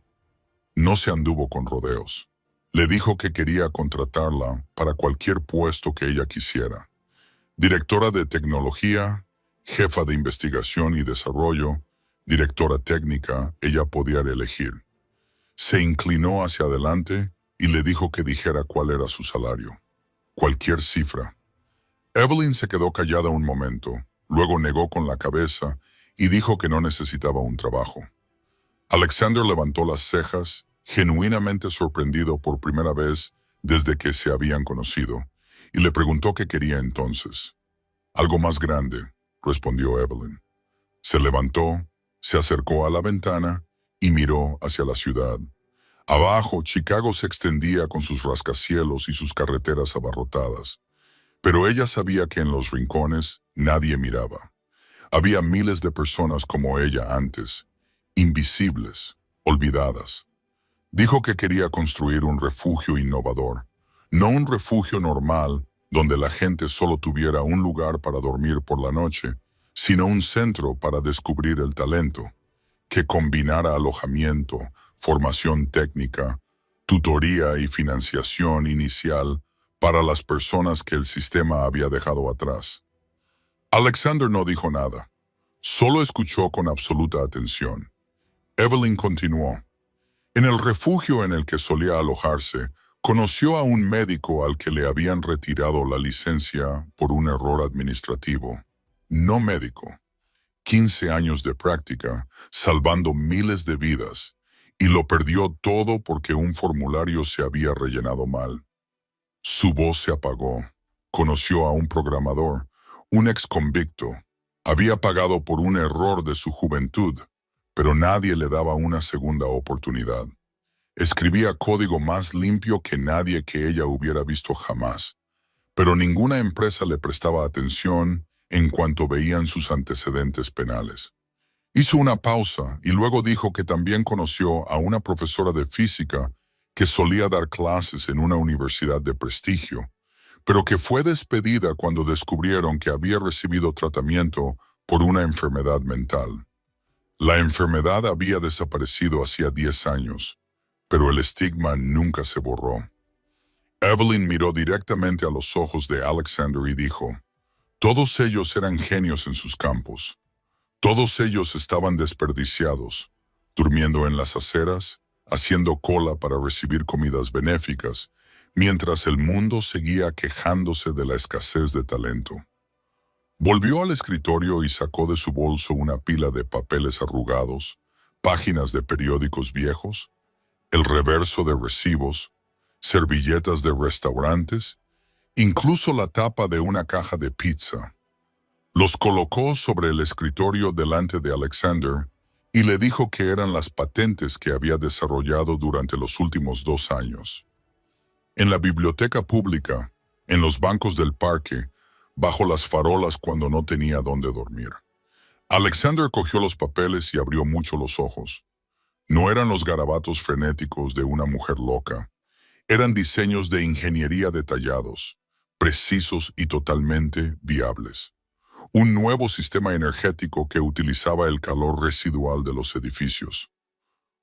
No se anduvo con rodeos. Le dijo que quería contratarla para cualquier puesto que ella quisiera. Directora de tecnología, jefa de investigación y desarrollo, directora técnica, ella podía elegir. Se inclinó hacia adelante y le dijo que dijera cuál era su salario. Cualquier cifra. Evelyn se quedó callada un momento, luego negó con la cabeza y dijo que no necesitaba un trabajo. Alexander levantó las cejas, genuinamente sorprendido por primera vez desde que se habían conocido, y le preguntó qué quería entonces. Algo más grande, respondió Evelyn. Se levantó, se acercó a la ventana y miró hacia la ciudad. Abajo, Chicago se extendía con sus rascacielos y sus carreteras abarrotadas. Pero ella sabía que en los rincones nadie miraba. Había miles de personas como ella antes, invisibles, olvidadas. Dijo que quería construir un refugio innovador, no un refugio normal donde la gente solo tuviera un lugar para dormir por la noche, sino un centro para descubrir el talento, que combinara alojamiento, formación técnica, tutoría y financiación inicial para las personas que el sistema había dejado atrás. Alexander no dijo nada, solo escuchó con absoluta atención. Evelyn continuó. En el refugio en el que solía alojarse, conoció a un médico al que le habían retirado la licencia por un error administrativo. No médico. 15 años de práctica, salvando miles de vidas, y lo perdió todo porque un formulario se había rellenado mal. Su voz se apagó. Conoció a un programador, un ex convicto. Había pagado por un error de su juventud, pero nadie le daba una segunda oportunidad. Escribía código más limpio que nadie que ella hubiera visto jamás, pero ninguna empresa le prestaba atención en cuanto veían sus antecedentes penales. Hizo una pausa y luego dijo que también conoció a una profesora de física que solía dar clases en una universidad de prestigio, pero que fue despedida cuando descubrieron que había recibido tratamiento por una enfermedad mental. La enfermedad había desaparecido hacía 10 años, pero el estigma nunca se borró. Evelyn miró directamente a los ojos de Alexander y dijo, todos ellos eran genios en sus campos. Todos ellos estaban desperdiciados, durmiendo en las aceras, haciendo cola para recibir comidas benéficas, mientras el mundo seguía quejándose de la escasez de talento. Volvió al escritorio y sacó de su bolso una pila de papeles arrugados, páginas de periódicos viejos, el reverso de recibos, servilletas de restaurantes, incluso la tapa de una caja de pizza. Los colocó sobre el escritorio delante de Alexander y le dijo que eran las patentes que había desarrollado durante los últimos 2 años. En la biblioteca pública, en los bancos del parque, bajo las farolas cuando no tenía dónde dormir. Alexander cogió los papeles y abrió mucho los ojos. No eran los garabatos frenéticos de una mujer loca. Eran diseños de ingeniería detallados, precisos y totalmente viables. Un nuevo sistema energético que utilizaba el calor residual de los edificios.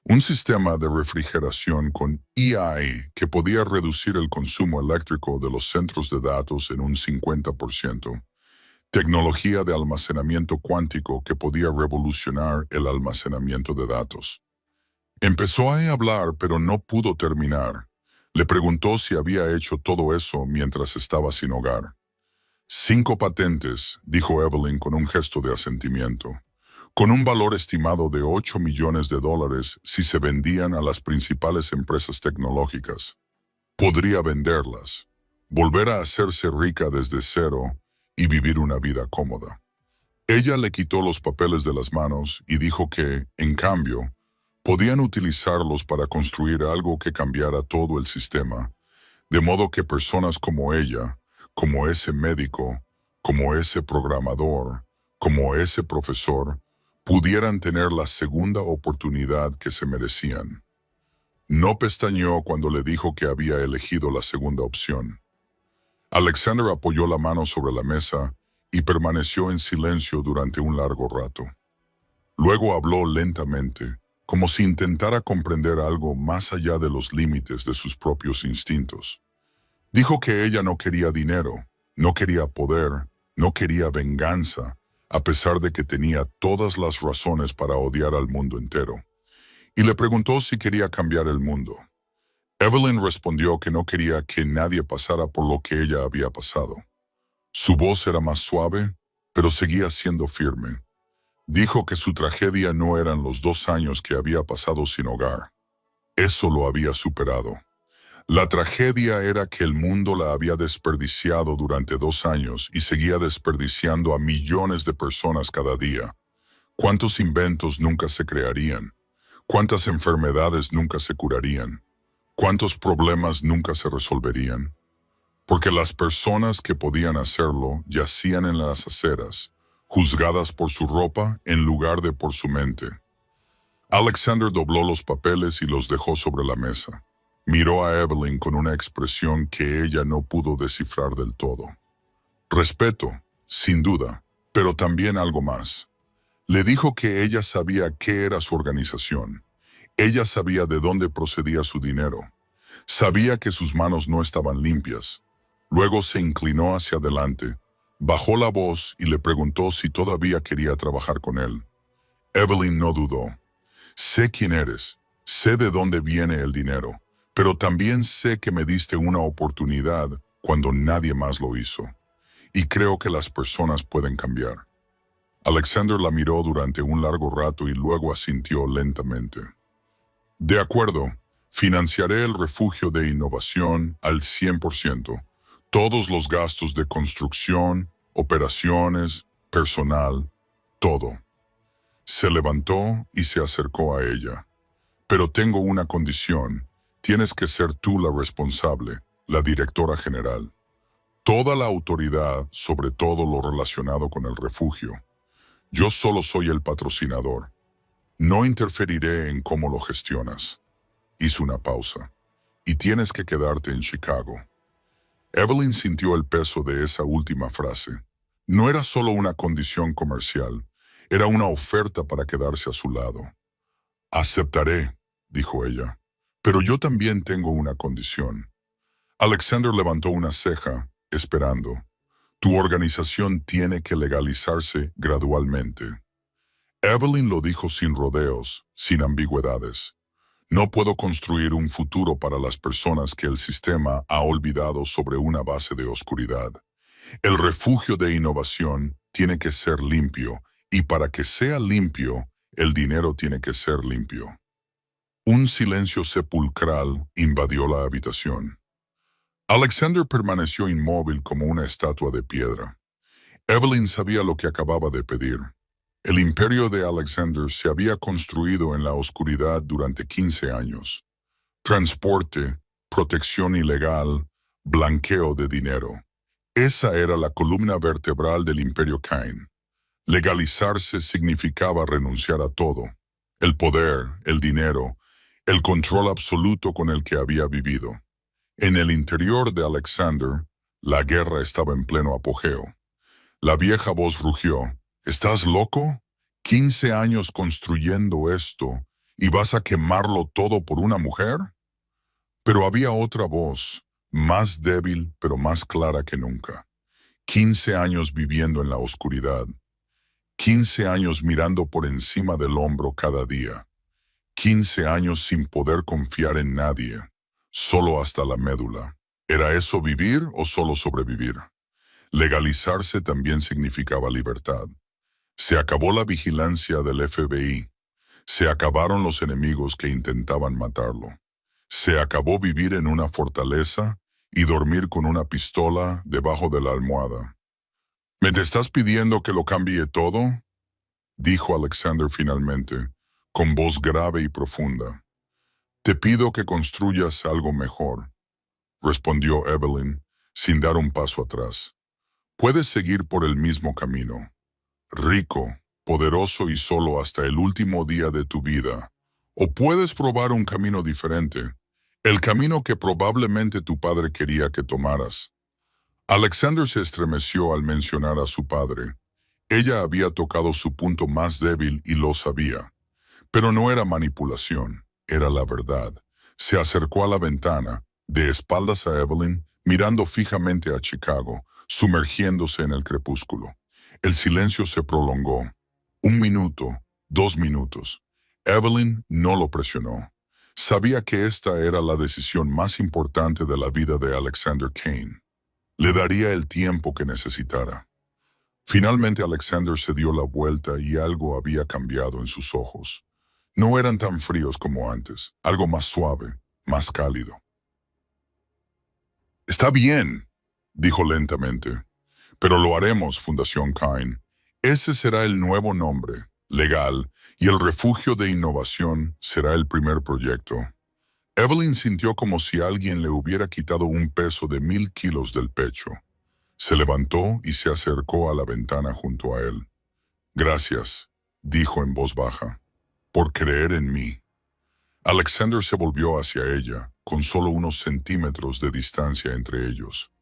Un sistema de refrigeración con AI que podía reducir el consumo eléctrico de los centros de datos en un 50%. Tecnología de almacenamiento cuántico que podía revolucionar el almacenamiento de datos. Empezó a hablar, pero no pudo terminar. Le preguntó si había hecho todo eso mientras estaba sin hogar. 5 patentes, dijo Evelyn con un gesto de asentimiento, con un valor estimado de $8 millones si se vendían a las principales empresas tecnológicas. Podría venderlas, volver a hacerse rica desde cero y vivir una vida cómoda. Ella le quitó los papeles de las manos y dijo que, en cambio, podían utilizarlos para construir algo que cambiara todo el sistema, de modo que personas como ella, como ese médico, como ese programador, como ese profesor, pudieran tener la segunda oportunidad que se merecían. No pestañeó cuando le dijo que había elegido la segunda opción. Alexander apoyó la mano sobre la mesa y permaneció en silencio durante un largo rato. Luego habló lentamente, como si intentara comprender algo más allá de los límites de sus propios instintos. Dijo que ella no quería dinero, no quería poder, no quería venganza, a pesar de que tenía todas las razones para odiar al mundo entero. Y le preguntó si quería cambiar el mundo. Evelyn respondió que no quería que nadie pasara por lo que ella había pasado. Su voz era más suave, pero seguía siendo firme. Dijo que su tragedia no eran los 2 años que había pasado sin hogar. Eso lo había superado. La tragedia era que el mundo la había desperdiciado durante 2 años y seguía desperdiciando a millones de personas cada día. ¿Cuántos inventos nunca se crearían? ¿Cuántas enfermedades nunca se curarían? ¿Cuántos problemas nunca se resolverían? Porque las personas que podían hacerlo yacían en las aceras, juzgadas por su ropa en lugar de por su mente. Alexander dobló los papeles y los dejó sobre la mesa. Miró a Evelyn con una expresión que ella no pudo descifrar del todo. Respeto, sin duda, pero también algo más. Le dijo que ella sabía qué era su organización. Ella sabía de dónde procedía su dinero. Sabía que sus manos no estaban limpias. Luego se inclinó hacia adelante, bajó la voz y le preguntó si todavía quería trabajar con él. Evelyn no dudó. Sé quién eres, sé de dónde viene el dinero, pero también sé que me diste una oportunidad cuando nadie más lo hizo. Y creo que las personas pueden cambiar. Alexander la miró durante un largo rato y luego asintió lentamente. De acuerdo, financiaré el refugio de innovación al 100%. Todos los gastos de construcción, operaciones, personal, todo. Se levantó y se acercó a ella. Pero tengo una condición. Tienes que ser tú la responsable, la directora general. Toda la autoridad sobre todo lo relacionado con el refugio. Yo solo soy el patrocinador. No interferiré en cómo lo gestionas. Hizo una pausa. Y tienes que quedarte en Chicago. Evelyn sintió el peso de esa última frase. No era solo una condición comercial, era una oferta para quedarse a su lado. Aceptaré, dijo ella, pero yo también tengo una condición. Alexander levantó una ceja, esperando. Tu organización tiene que legalizarse gradualmente. Evelyn lo dijo sin rodeos, sin ambigüedades. No puedo construir un futuro para las personas que el sistema ha olvidado sobre una base de oscuridad. El refugio de innovación tiene que ser limpio, y para que sea limpio, el dinero tiene que ser limpio. Un silencio sepulcral invadió la habitación. Alexander permaneció inmóvil como una estatua de piedra. Evelyn sabía lo que acababa de pedir. El imperio de Alexander se había construido en la oscuridad durante 15 años. Transporte, protección ilegal, blanqueo de dinero. Esa era la columna vertebral del imperio Cain. Legalizarse significaba renunciar a todo. El poder, el dinero, el control absoluto con el que había vivido. En el interior de Alexander, la guerra estaba en pleno apogeo. La vieja voz rugió. ¿Estás loco? 15 años construyendo esto y vas a quemarlo todo por una mujer. Pero había otra voz, más débil pero más clara que nunca. 15 años viviendo en la oscuridad. 15 años mirando por encima del hombro cada día. 15 años sin poder confiar en nadie, solo hasta la médula. ¿Era eso vivir o solo sobrevivir? Legalizarse también significaba libertad. Se acabó la vigilancia del FBI. Se acabaron los enemigos que intentaban matarlo. Se acabó vivir en una fortaleza y dormir con una pistola debajo de la almohada. ¿Me te estás pidiendo que lo cambie todo?, dijo Alexander finalmente, con voz grave y profunda. Te pido que construyas algo mejor, respondió Evelyn, sin dar un paso atrás. Puedes seguir por el mismo camino. Rico, poderoso y solo hasta el último día de tu vida. O puedes probar un camino diferente, el camino que probablemente tu padre quería que tomaras. Alexander se estremeció al mencionar a su padre. Ella había tocado su punto más débil y lo sabía. Pero no era manipulación, era la verdad. Se acercó a la ventana, de espaldas a Evelyn, mirando fijamente a Chicago, sumergiéndose en el crepúsculo. El silencio se prolongó. 1 minuto, 2 minutos. Evelyn no lo presionó. Sabía que esta era la decisión más importante de la vida de Alexander Cain. Le daría el tiempo que necesitara. Finalmente Alexander se dio la vuelta y algo había cambiado en sus ojos. No eran tan fríos como antes, algo más suave, más cálido. Está bien, dijo lentamente, pero lo haremos, Fundación Kine. Ese será el nuevo nombre, legal, y el refugio de innovación será el primer proyecto. Evelyn sintió como si alguien le hubiera quitado un peso de 1000 kilos del pecho. Se levantó y se acercó a la ventana junto a él. Gracias, dijo en voz baja, por creer en mí. Alexander se volvió hacia ella, con solo unos centímetros de distancia entre ellos.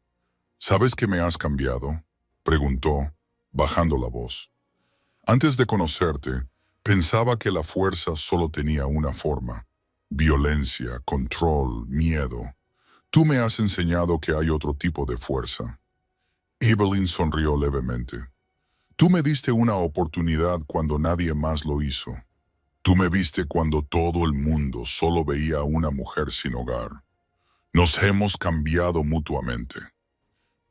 ¿Sabes que me has cambiado?, preguntó, bajando la voz. Antes de conocerte, pensaba que la fuerza solo tenía una forma: violencia, control, miedo. Tú me has enseñado que hay otro tipo de fuerza. Evelyn sonrió levemente. Tú me diste una oportunidad cuando nadie más lo hizo. Tú me viste cuando todo el mundo solo veía a una mujer sin hogar. Nos hemos cambiado mutuamente.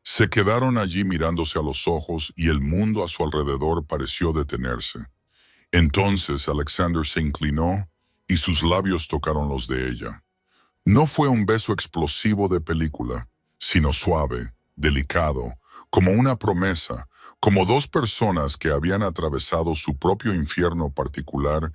Se quedaron allí mirándose a los ojos y el mundo a su alrededor pareció detenerse. Entonces Alexander se inclinó y sus labios tocaron los de ella. No fue un beso explosivo de película, sino suave, delicado, como una promesa, como dos personas que habían atravesado su propio infierno particular